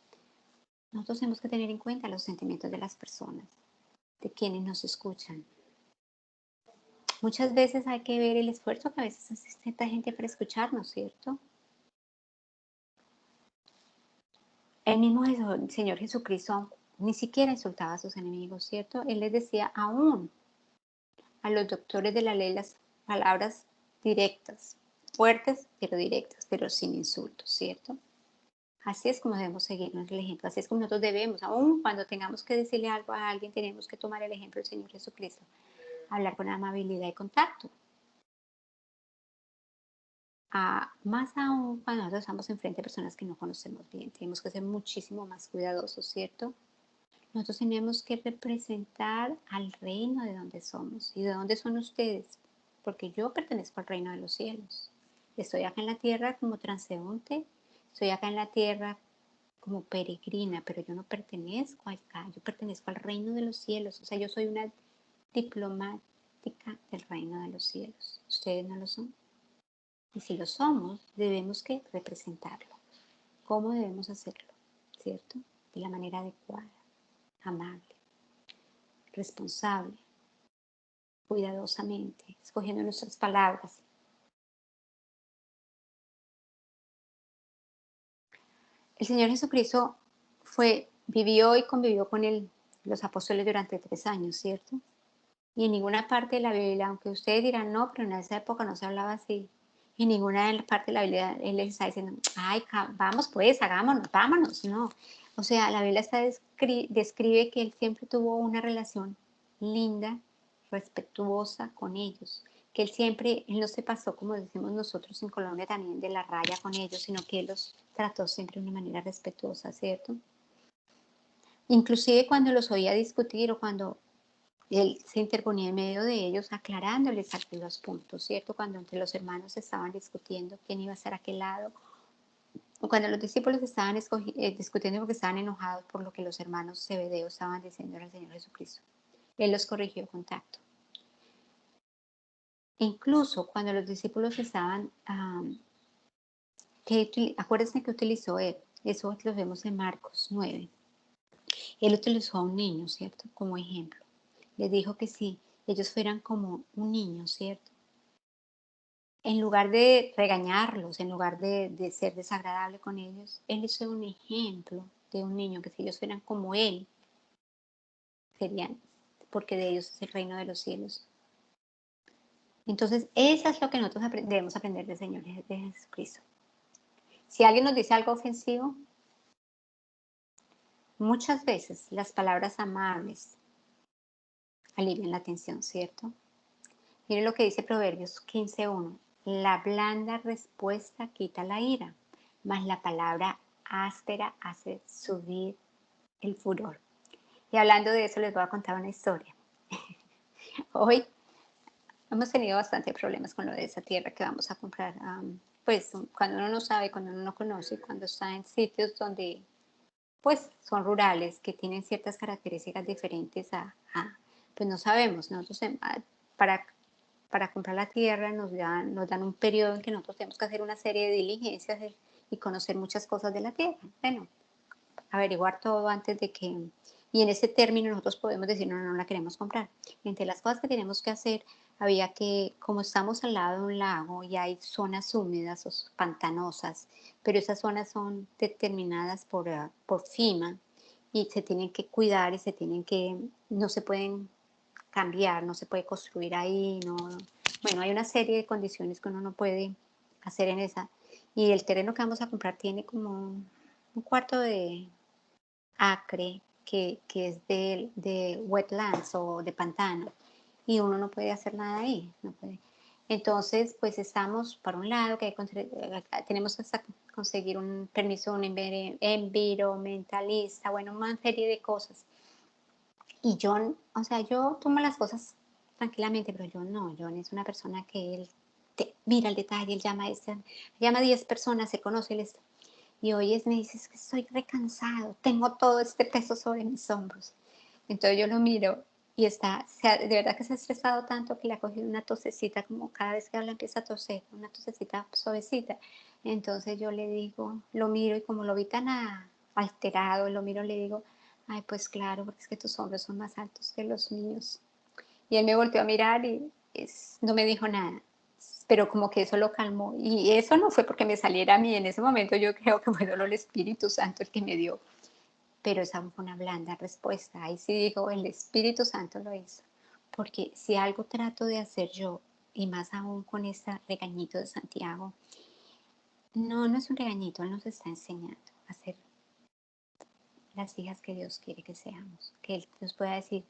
Nosotros tenemos que tener en cuenta los sentimientos de las personas, de quienes nos escuchan. Muchas veces hay que ver el esfuerzo que a veces hace cierta gente para escucharnos, ¿cierto? El mismo Señor Jesucristo ni siquiera insultaba a sus enemigos, ¿cierto? Él les decía aún a los doctores de la ley las palabras directas, fuertes pero directas, pero sin insultos, ¿cierto? Así es como debemos seguirnos el ejemplo, así es como nosotros debemos, aún cuando tengamos que decirle algo a alguien, tenemos que tomar el ejemplo del Señor Jesucristo, hablar con amabilidad y contacto. Más aún cuando nosotros estamos enfrente de personas que no conocemos bien, tenemos que ser muchísimo más cuidadosos, ¿cierto? Nosotros tenemos que representar al reino de donde somos y de dónde son ustedes, porque yo pertenezco al reino de los cielos. Estoy acá en la tierra como transeúnte, estoy acá en la tierra como peregrina, pero yo no pertenezco acá, yo pertenezco al reino de los cielos, o sea, yo soy una diplomática del reino de los cielos. ¿Ustedes no lo son? Y si lo somos, debemos que representarlo cómo debemos hacerlo, ¿cierto? De la manera adecuada, amable, responsable, cuidadosamente, escogiendo nuestras palabras. El Señor Jesucristo vivió y convivió con los apóstoles durante 3 años, ¿cierto? Y en ninguna parte de la Biblia, aunque ustedes dirán, no, pero en esa época no se hablaba así. En ninguna parte de la Biblia Él les está diciendo, ay, vamos pues, hagámonos, vámonos. No. O sea, la Biblia describe que Él siempre tuvo una relación linda, respetuosa con ellos. Que Él no se pasó, como decimos nosotros en Colombia también, de la raya con ellos, sino que Él los trató siempre de una manera respetuosa, ¿cierto? Inclusive cuando los oía discutir o cuando él se interponía en medio de ellos, aclarándoles los puntos, ¿cierto? Cuando entre los hermanos estaban discutiendo quién iba a estar a qué lado, o cuando los discípulos estaban discutiendo porque estaban enojados por lo que los hermanos Zebedeo estaban diciendo al Señor Jesucristo. Él los corrigió con tacto. Incluso cuando los discípulos estaban, acuérdense que utilizó él, eso lo vemos en Marcos 9. Él utilizó a un niño, ¿cierto? Como ejemplo. Les dijo que si ellos fueran como un niño, ¿cierto? En lugar de regañarlos, en lugar de ser desagradable con ellos, Él hizo un ejemplo de un niño, que si ellos fueran como Él, serían, porque de ellos es el reino de los cielos. Entonces, eso es lo que nosotros debemos aprender del Señor de Jesucristo. Si alguien nos dice algo ofensivo, muchas veces las palabras amables alivian la tensión, ¿cierto? Mire lo que dice Proverbios 15:1. La blanda respuesta quita la ira, mas la palabra áspera hace subir el furor. Y hablando de eso, les voy a contar una historia. Hoy hemos tenido bastante problemas con lo de esa tierra que vamos a comprar. Pues cuando uno no sabe, cuando uno no conoce, cuando está en sitios donde pues son rurales, que tienen ciertas características diferentes pues no sabemos. Nosotros para para comprar la tierra nos dan un periodo en que nosotros tenemos que hacer una serie de diligencias y conocer muchas cosas de la tierra. Bueno, averiguar todo antes de que... Y en ese término nosotros podemos decir, no, no la queremos comprar. Entre las cosas que tenemos que hacer, había que, como estamos al lado de un lago y hay zonas húmedas o pantanosas, pero esas zonas son determinadas por FEMA y se tienen que cuidar y no se pueden cambiar, no se puede construir ahí, no, bueno, hay una serie de condiciones que uno no puede hacer en esa. Y el terreno que vamos a comprar tiene como un cuarto de acre que es de wetlands o de pantano y uno no puede hacer nada ahí, no puede. Entonces, pues estamos, por un lado, tenemos que conseguir un permiso de un environmentalista, bueno, una serie de cosas. Y John, o sea, yo tomo las cosas tranquilamente, pero John es una persona que él mira el detalle, él llama a 10 personas, se conoce, y hoy me dice, es que estoy recansado, tengo todo este peso sobre mis hombros. Entonces yo lo miro y de verdad que se ha estresado tanto que le ha cogido una tosecita, como cada vez que habla empieza a toser, una tosecita suavecita. Entonces yo le digo, lo miro y como lo vi tan alterado, lo miro y le digo, ay, pues claro, porque es que tus hombros son más altos que los míos. Y él me volteó a mirar y no me dijo nada, pero como que eso lo calmó. Y eso no fue porque me saliera a mí en ese momento, yo creo que fue solo el Espíritu Santo el que me dio. Pero esa fue una blanda respuesta. Ahí sí digo, el Espíritu Santo lo hizo. Porque si algo trato de hacer yo, y más aún con este regañito de Santiago, no es un regañito, Él nos está enseñando a ser las hijas que Dios quiere que seamos. Que Él nos pueda decir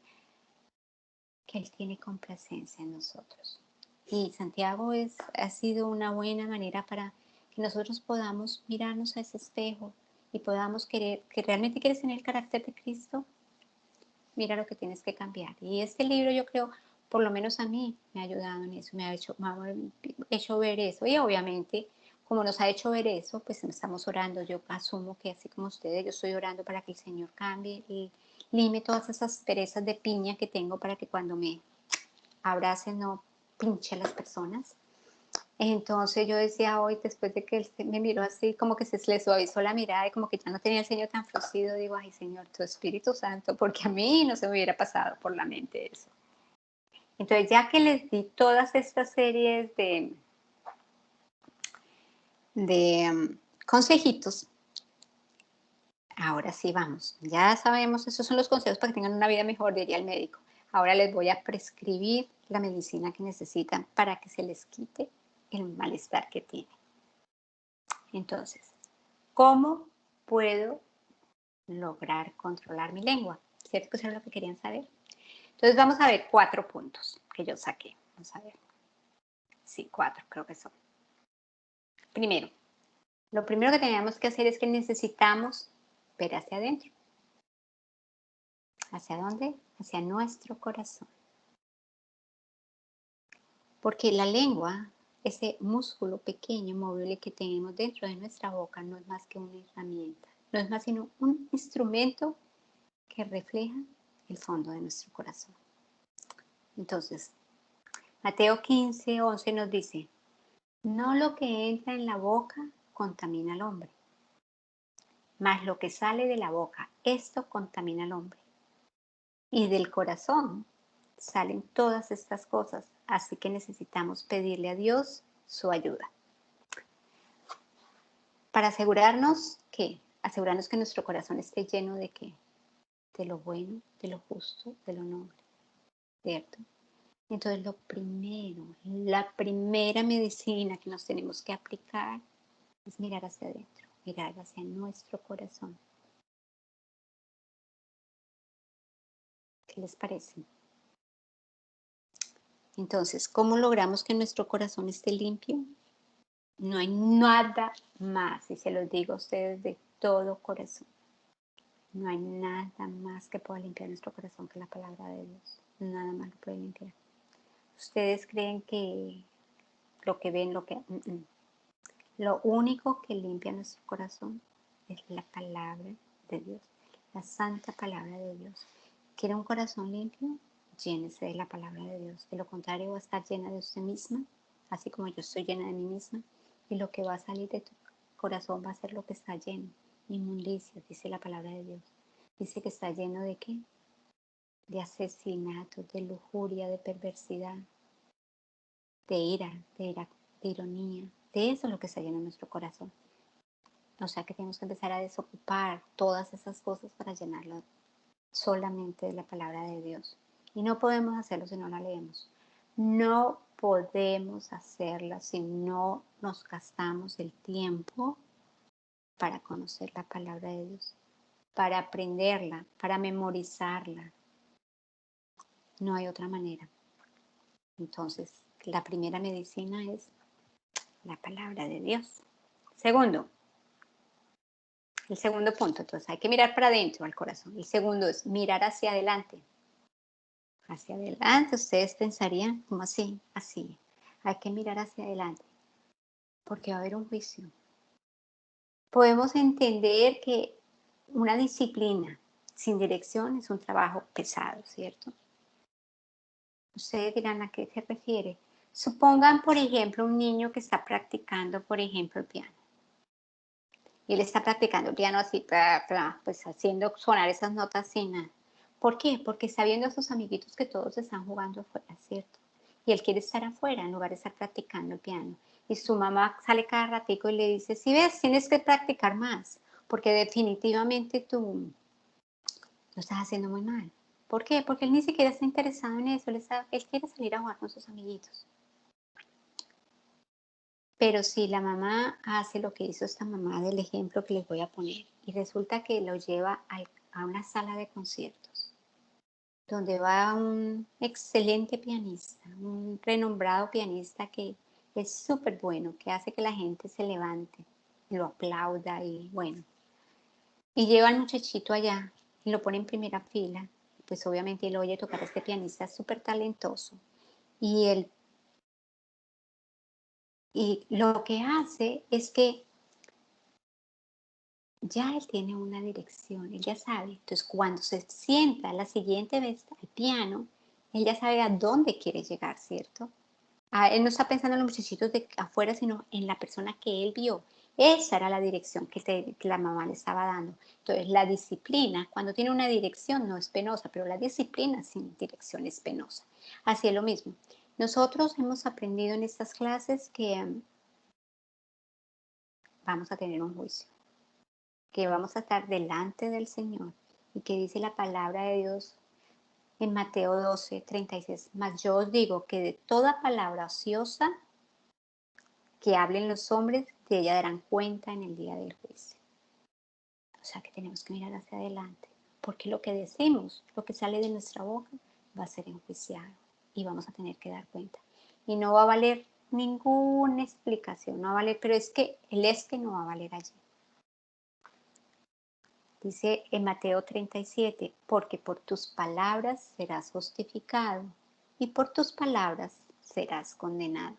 que Él tiene complacencia en nosotros. Y Santiago ha sido una buena manera para que nosotros podamos mirarnos a ese espejo y podamos querer, que realmente quieres tener el carácter de Cristo, mira lo que tienes que cambiar. Y este libro yo creo, por lo menos a mí, me ha ayudado en eso, me ha hecho ver eso. Y obviamente, como nos ha hecho ver eso, pues estamos orando. Yo asumo que así como ustedes, yo estoy orando para que el Señor cambie y lime todas esas perezas de piña que tengo para que cuando me abracen no pinche a las personas. Entonces yo decía hoy, después de que él me miró así, como que se le suavizó la mirada y como que ya no tenía el ceño tan fruncido, digo, ay Señor, tu Espíritu Santo, porque a mí no se me hubiera pasado por la mente eso. Entonces ya que les di todas estas series de consejitos, ahora sí vamos, ya sabemos, esos son los consejos para que tengan una vida mejor, diría el médico. Ahora les voy a prescribir la medicina que necesitan para que se les quite el malestar que tienen. Entonces, ¿cómo puedo lograr controlar mi lengua? ¿Cierto que eso es lo que querían saber? Entonces vamos a ver 4 puntos que yo saqué. Vamos a ver. Sí, 4 creo que son. Primero, lo primero que tenemos que hacer es que necesitamos ver hacia adentro. ¿Hacia dónde? Hacia nuestro corazón. Porque la lengua, ese músculo pequeño, movible que tenemos dentro de nuestra boca, no es más que una herramienta. No es más sino un instrumento que refleja el fondo de nuestro corazón. Entonces, Mateo 15:11 nos dice, no lo que entra en la boca contamina al hombre, mas lo que sale de la boca, esto contamina al hombre. Y del corazón salen todas estas cosas, así que necesitamos pedirle a Dios su ayuda. Para asegurarnos que nuestro corazón esté lleno de qué, de lo bueno, de lo justo, de lo noble, ¿cierto? Entonces la primera medicina que nos tenemos que aplicar es mirar hacia adentro, mirar hacia nuestro corazón. ¿Qué les parece? Entonces, ¿cómo logramos que nuestro corazón esté limpio? No hay nada más, y se los digo a ustedes de todo corazón. No hay nada más que pueda limpiar nuestro corazón que la palabra de Dios. Nada más lo puede limpiar. Ustedes creen que lo que ven, lo único que limpia nuestro corazón es la palabra de Dios, la santa palabra de Dios. ¿Quiere un corazón limpio? Llénese de la palabra de Dios. De lo contrario, va a estar llena de usted misma, así como yo estoy llena de mí misma. Y lo que va a salir de tu corazón va a ser lo que está lleno. Inmundicia, dice la palabra de Dios. Dice que está lleno de ¿qué? De asesinato, de lujuria, de perversidad, de ira, de ironía. De eso es lo que está lleno en nuestro corazón. O sea que tenemos que empezar a desocupar todas esas cosas para llenarlo solamente de la palabra de Dios. Y no podemos hacerlo si no la leemos. No podemos hacerla si no nos gastamos el tiempo para conocer la palabra de Dios, para aprenderla, para memorizarla. No hay otra manera. Entonces, la primera medicina es la palabra de Dios. El segundo punto, entonces hay que mirar para adentro al corazón. El segundo es mirar hacia adelante. Hacia adelante, ustedes pensarían, ¿cómo así? Así. Hay que mirar hacia adelante, porque va a haber un juicio. Podemos entender que una disciplina sin dirección es un trabajo pesado, ¿cierto? Ustedes dirán, ¿a qué se refiere? Supongan, por ejemplo, un niño que está practicando, por ejemplo, el piano. Y él está practicando el piano así, pues haciendo sonar esas notas sin nada. ¿Por qué? Porque está viendo a sus amiguitos que todos están jugando afuera, ¿cierto? Y él quiere estar afuera en lugar de estar practicando el piano. Y su mamá sale cada ratico y le dice, si ves, tienes que practicar más, porque definitivamente tú lo estás haciendo muy mal. ¿Por qué? Porque él ni siquiera está interesado en eso, él quiere salir a jugar con sus amiguitos. Pero si la mamá hace lo que hizo esta mamá del ejemplo que les voy a poner y resulta que lo lleva a una sala de conciertos donde va un excelente pianista, un renombrado pianista que es súper bueno, que hace que la gente se levante, lo aplauda y bueno. Y lleva al muchachito allá y lo pone en primera fila, pues obviamente él oye tocar a este pianista súper talentoso y lo que hace es que ya él tiene una dirección, él ya sabe. Entonces, cuando se sienta la siguiente vez al piano, él ya sabe a dónde quiere llegar, ¿cierto? Él no está pensando en los muchachitos de afuera, sino en la persona que él vio. Esa era la dirección que la mamá le estaba dando. Entonces, la disciplina, cuando tiene una dirección, no es penosa, pero la disciplina sin dirección es penosa. Así es lo mismo. Nosotros hemos aprendido en estas clases que vamos a tener un juicio, que vamos a estar delante del Señor y que dice la palabra de Dios en Mateo 12:36. Mas yo os digo que de toda palabra ociosa que hablen los hombres, de ella darán cuenta en el día del juicio. O sea que tenemos que mirar hacia adelante, porque lo que decimos, lo que sale de nuestra boca, va a ser enjuiciado y vamos a tener que dar cuenta. Y no va a valer ninguna explicación, no va a valer, pero es que no va a valer allí. Dice en Mateo 37, porque por tus palabras serás justificado y por tus palabras serás condenado.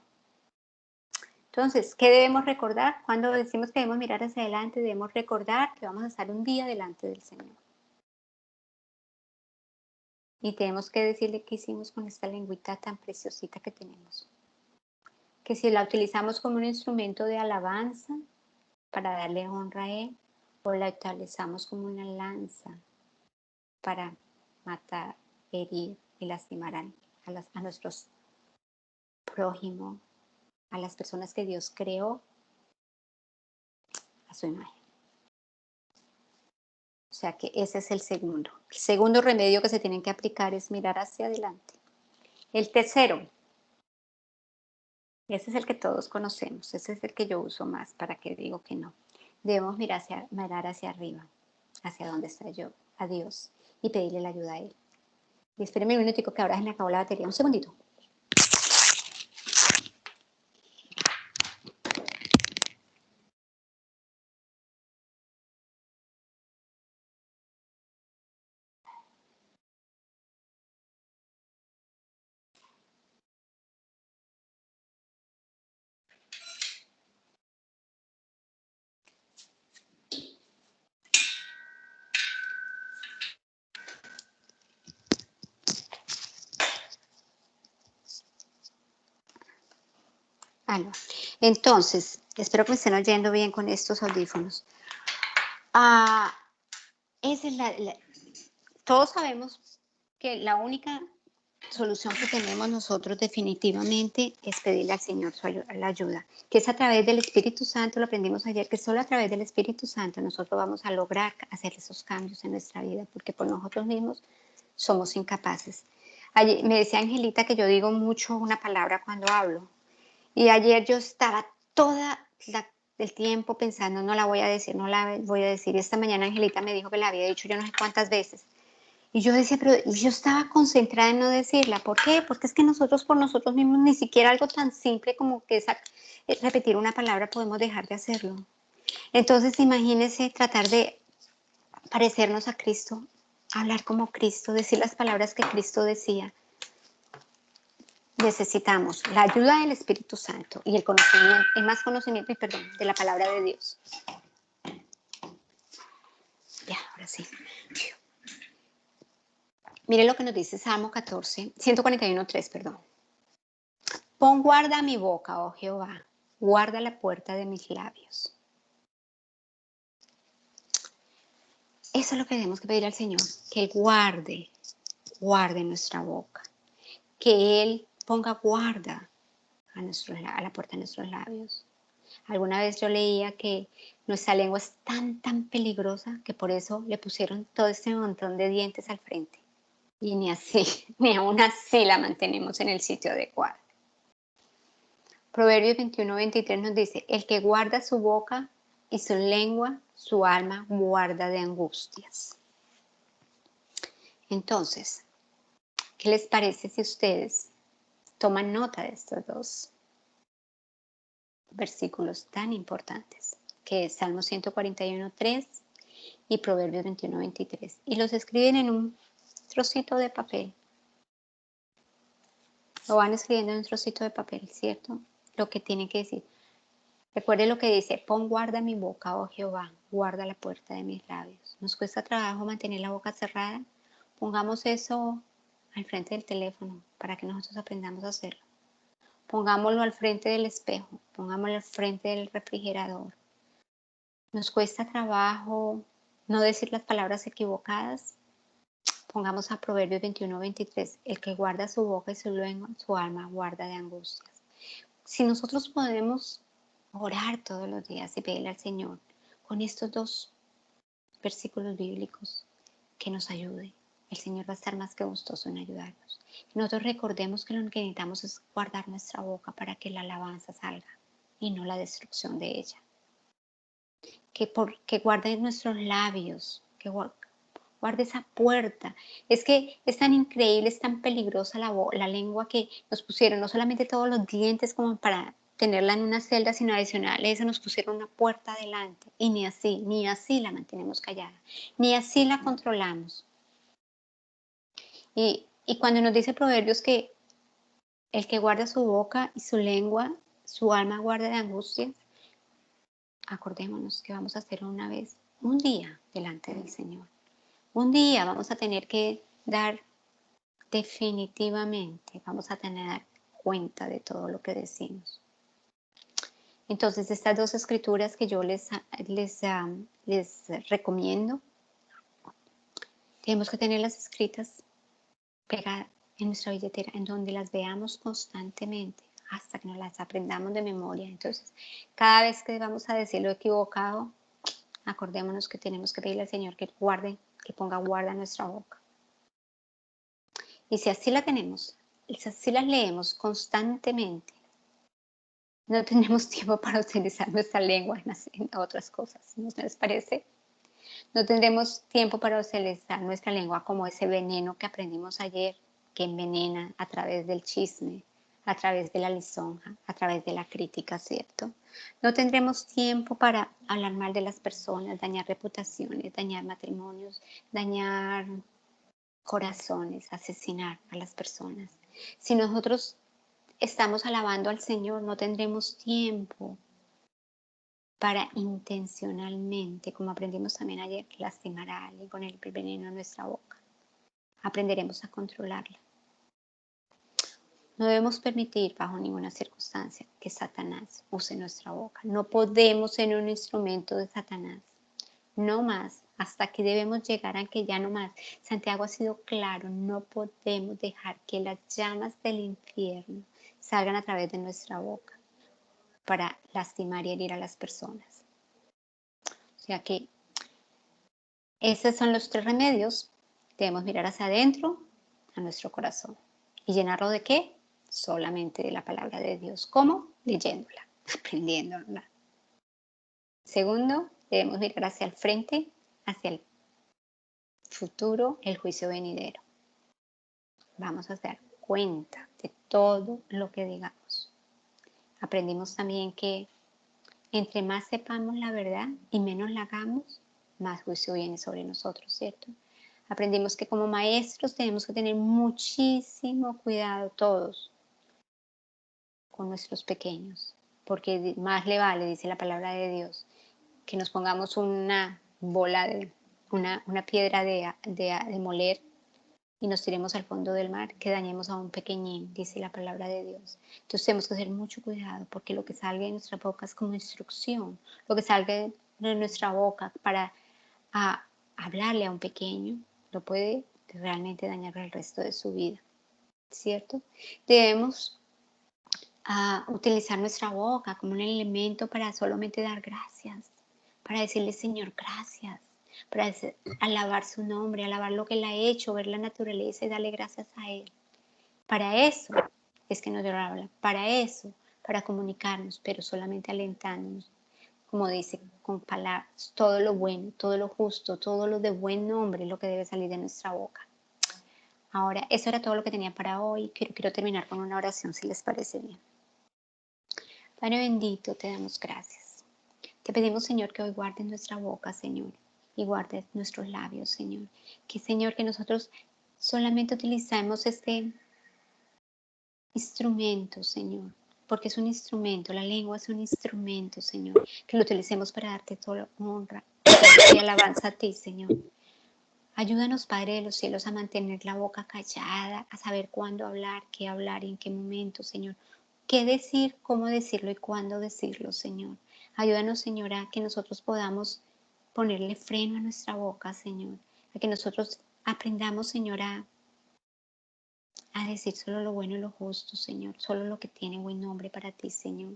Entonces, ¿qué debemos recordar? Cuando decimos que debemos mirar hacia adelante, debemos recordar que vamos a estar un día delante del Señor. Y tenemos que decirle qué hicimos con esta lengüita tan preciosita que tenemos. Que si la utilizamos como un instrumento de alabanza para darle honra a Él, o la utilizamos como una lanza para matar, herir y lastimar a nuestros prójimos, a las personas que Dios creó a su imagen. O sea que ese es el segundo. El segundo remedio que se tienen que aplicar es mirar hacia adelante. El tercero, ese es el que todos conocemos, ese es el que yo uso más, para que digo que no. Debemos mirar hacia arriba, hacia donde está yo, a Dios, y pedirle la ayuda a Él. Y espérenme un minutico que ahora se me acabó la batería. Un segundito. No. Entonces, espero que me estén oyendo bien con estos audífonos. Esa es todos sabemos que la única solución que tenemos nosotros definitivamente es pedirle al Señor la ayuda, que es a través del Espíritu Santo. Lo aprendimos ayer, que solo a través del Espíritu Santo nosotros vamos a lograr hacer esos cambios en nuestra vida, porque por nosotros mismos somos incapaces. Ayer, me decía Angelita que yo digo mucho una palabra cuando hablo, y ayer yo estaba el tiempo pensando, no la voy a decir, no la voy a decir. Esta mañana Angelita me dijo que la había dicho yo no sé cuántas veces. Y yo decía, pero yo estaba concentrada en no decirla. ¿Por qué? Porque es que nosotros por nosotros mismos ni siquiera algo tan simple como que repetir una palabra podemos dejar de hacerlo. Entonces imagínense tratar de parecernos a Cristo, hablar como Cristo, decir las palabras que Cristo decía. Necesitamos la ayuda del Espíritu Santo y el conocimiento, de la palabra de Dios. Ya, ahora sí. Mire lo que nos dice Salmo 141:3, perdón. Pon guarda a mi boca, oh Jehová, guarda la puerta de mis labios. Eso es lo que tenemos que pedir al Señor, que Él guarde nuestra boca, que Él ponga guarda a la puerta de nuestros labios. Alguna vez yo leía que nuestra lengua es tan peligrosa que por eso le pusieron todo este montón de dientes al frente. Y ni así, ni aún así la mantenemos en el sitio adecuado. Proverbios 21:23 nos dice, el que guarda su boca y su lengua, su alma guarda de angustias. Entonces, ¿qué les parece si ustedes toman nota de estos dos versículos tan importantes, que es Salmo 141:3 y Proverbios 21:23, y los escriben en un trocito de papel? Lo van escribiendo en un trocito de papel, ¿cierto? Lo que tienen que decir. Recuerde lo que dice, pon guarda mi boca, oh Jehová, guarda la puerta de mis labios. ¿Nos cuesta trabajo mantener la boca cerrada? Pongamos eso al frente del teléfono para que nosotros aprendamos a hacerlo. Pongámoslo al frente del espejo, pongámoslo al frente del refrigerador. Nos cuesta trabajo no decir las palabras equivocadas. Pongamos a Proverbios 21:23, el que guarda su boca y su lengua, su alma guarda de angustias. Si nosotros podemos orar todos los días y pedirle al Señor con estos dos versículos bíblicos que nos ayude, el Señor va a estar más que gustoso en ayudarnos. Nosotros recordemos que lo que necesitamos es guardar nuestra boca para que la alabanza salga y no la destrucción de ella. Que guarde nuestros labios, que guarde esa puerta. Es que es tan increíble, es tan peligrosa la lengua que nos pusieron, no solamente todos los dientes como para tenerla en una celda, sino adicional a eso nos pusieron una puerta adelante. Y ni así la mantenemos callada, ni así la controlamos. Y cuando nos dice Proverbios que el que guarda su boca y su lengua, su alma guarda de angustias, acordémonos que vamos a hacerlo una vez, un día delante del Señor. Un día vamos a tener que dar definitivamente, vamos a tener cuenta de todo lo que decimos. Entonces, estas dos escrituras que yo les recomiendo, tenemos que tenerlas escritas, pegadas en nuestra billetera, en donde las veamos constantemente hasta que nos las aprendamos de memoria. Entonces, cada vez que vamos a decir lo equivocado, acordémonos que tenemos que pedirle al Señor que guarde, que ponga guarda en nuestra boca. Y si así la tenemos, si así las leemos constantemente, no tenemos tiempo para utilizar nuestra lengua en otras cosas, ¿no les parece? No tendremos tiempo para utilizar nuestra lengua como ese veneno que aprendimos ayer, que envenena a través del chisme, a través de la lisonja, a través de la crítica, ¿cierto? No tendremos tiempo para hablar mal de las personas, dañar reputaciones, dañar matrimonios, dañar corazones, asesinar a las personas. Si nosotros estamos alabando al Señor, no tendremos tiempo para intencionalmente, como aprendimos también ayer, lastimar a alguien con el veneno en nuestra boca. Aprenderemos a controlarla. No debemos permitir bajo ninguna circunstancia que Satanás use nuestra boca. No podemos ser un instrumento de Satanás. No más. Hasta aquí debemos llegar a que ya no más. Santiago ha sido claro, no podemos dejar que las llamas del infierno salgan a través de nuestra boca para lastimar y herir a las personas. O sea que esos son los 3 remedios. Debemos mirar hacia adentro, a nuestro corazón. ¿Y llenarlo de qué? Solamente de la palabra de Dios. ¿Cómo? Leyéndola, aprendiéndola. Segundo, debemos mirar hacia el frente, hacia el futuro, el juicio venidero. Vamos a dar cuenta de todo lo que digamos. Aprendimos también que entre más sepamos la verdad y menos la hagamos, más juicio viene sobre nosotros, ¿cierto? Aprendimos que como maestros tenemos que tener muchísimo cuidado todos con nuestros pequeños, porque más le vale, dice la palabra de Dios, que nos pongamos una bola una piedra de moler y nos tiremos al fondo del mar, que dañemos a un pequeñín, dice la palabra de Dios. Entonces tenemos que tener mucho cuidado, porque lo que salga de nuestra boca es como instrucción, lo que salga de nuestra boca para hablarle a un pequeño, lo puede realmente dañar el resto de su vida, ¿cierto? Debemos utilizar nuestra boca como un elemento para solamente dar gracias, para decirle Señor gracias, para alabar su nombre, alabar lo que Él ha hecho, ver la naturaleza y darle gracias a Él. Para eso es que nos habla, para eso, para comunicarnos, pero solamente alentándonos, como dice, con palabras, todo lo bueno, todo lo justo, todo lo de buen nombre es lo que debe salir de nuestra boca. Ahora, eso era todo lo que tenía para hoy. Quiero terminar con una oración, si les parece bien. Padre bendito, te damos gracias. Te pedimos, Señor, que hoy guardes nuestra boca, Señor, y guardes nuestros labios, Señor. Señor, que nosotros solamente utilizamos este instrumento, Señor, porque es un instrumento, la lengua es un instrumento, Señor, que lo utilicemos para darte toda honra y alabanza a ti, Señor. Ayúdanos, Padre de los cielos, a mantener la boca callada, a saber cuándo hablar, qué hablar y en qué momento, Señor, qué decir, cómo decirlo y cuándo decirlo, Señor. Ayúdanos, Señor, a que nosotros podamos ponerle freno a nuestra boca, Señor. A que nosotros aprendamos, Señor, a decir solo lo bueno y lo justo, Señor. Solo lo que tiene buen nombre para ti, Señor.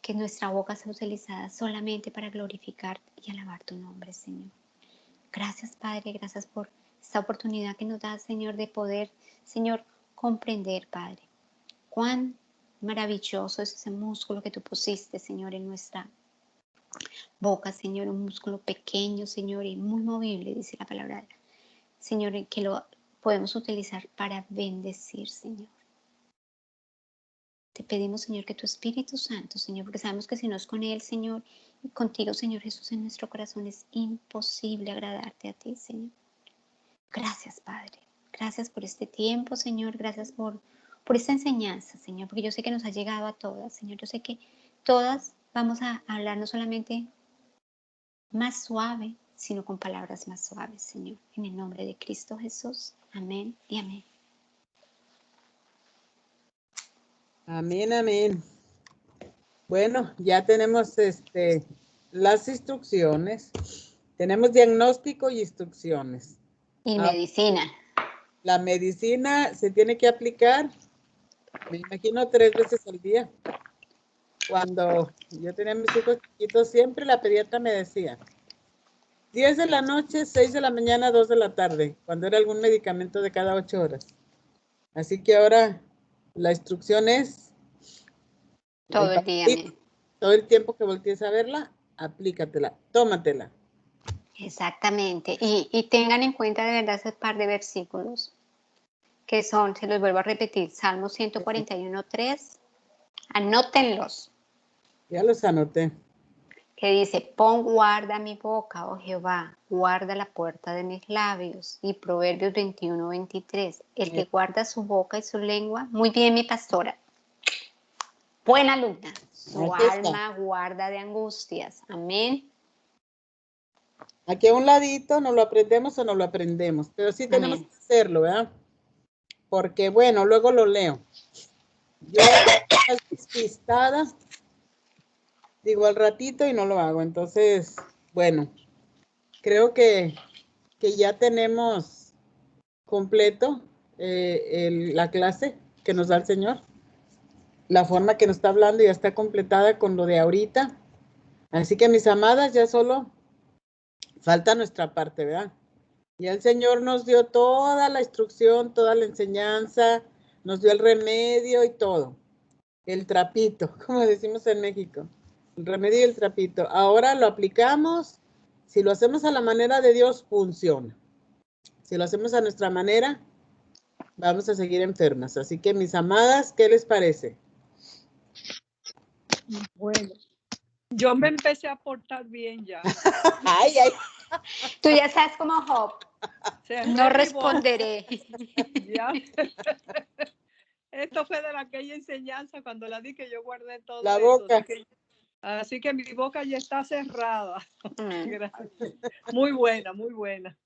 Que nuestra boca sea utilizada solamente para glorificar y alabar tu nombre, Señor. Gracias, Padre, gracias por esta oportunidad que nos da, Señor, de poder, Señor, comprender, Padre, cuán maravilloso es ese músculo que tú pusiste, Señor, en nuestra boca, Señor, un músculo pequeño, Señor, y muy movible, dice la palabra, Señor, que lo podemos utilizar para bendecir, Señor. Te pedimos, Señor, que tu Espíritu Santo, Señor, porque sabemos que si no es con Él, Señor, y contigo, Señor Jesús, en nuestro corazón es imposible agradarte a ti, Señor. Gracias, Padre. Gracias por este tiempo, Señor. Gracias por esta enseñanza, Señor, porque yo sé que nos ha llegado a todas, Señor. Yo sé que todas vamos a hablar no solamente más suave, sino con palabras más suaves, Señor. En el nombre de Cristo Jesús. Amén y amén. Amén, amén. Bueno, ya tenemos las instrucciones. Tenemos diagnóstico y instrucciones. Y Ah, medicina. La medicina se tiene que aplicar, me imagino, 3 veces al día. Cuando yo tenía mis hijos chiquitos, siempre la pediatra me decía, 10 de la noche, 6 de la mañana, 2 de la tarde, cuando era algún medicamento de cada 8 horas. Así que ahora la instrucción es Todo el día, amén. todo el tiempo que voltees a verla, aplícatela, tómatela. Exactamente. Y tengan en cuenta de verdad ese par de versículos que son, se los vuelvo a repetir, Salmo 141:3. Anótenlos. Ya los anoté. Que dice, pon guarda mi boca, oh Jehová, guarda la puerta de mis labios. Y Proverbios 21:23, el que guarda su boca y su lengua, muy bien mi pastora, buena alumna, su Aquí está. alma guarda de angustias, amén. Aquí a un ladito no lo aprendemos o no lo aprendemos, pero sí tenemos Amén. que hacerlo, ¿verdad? Porque, bueno, luego lo leo. Yo, despistada, digo al ratito y no lo hago. Entonces, bueno, creo que ya tenemos completo la clase que nos da el Señor. La forma que nos está hablando ya está completada con lo de ahorita. Así que, mis amadas, ya solo falta nuestra parte, ¿verdad? Ya el Señor nos dio toda la instrucción, toda la enseñanza, nos dio el remedio y todo. El trapito, como decimos en México. El remedio y el trapito. Ahora lo aplicamos. Si lo hacemos a la manera de Dios, funciona. Si lo hacemos a nuestra manera, vamos a seguir enfermas. Así que, mis amadas, ¿qué les parece? Bueno, yo me empecé a portar bien ya. Ay, ay. Tú ya sabes como Job, Cerré no mi boca, responderé. ya. Esto fue de aquella enseñanza cuando la di que yo guardé todo La eso. boca. Así que mi boca ya está cerrada. Amén. Gracias. Muy buena, muy buena.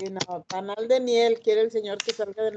Y no, panal de miel quiere el Señor que salga de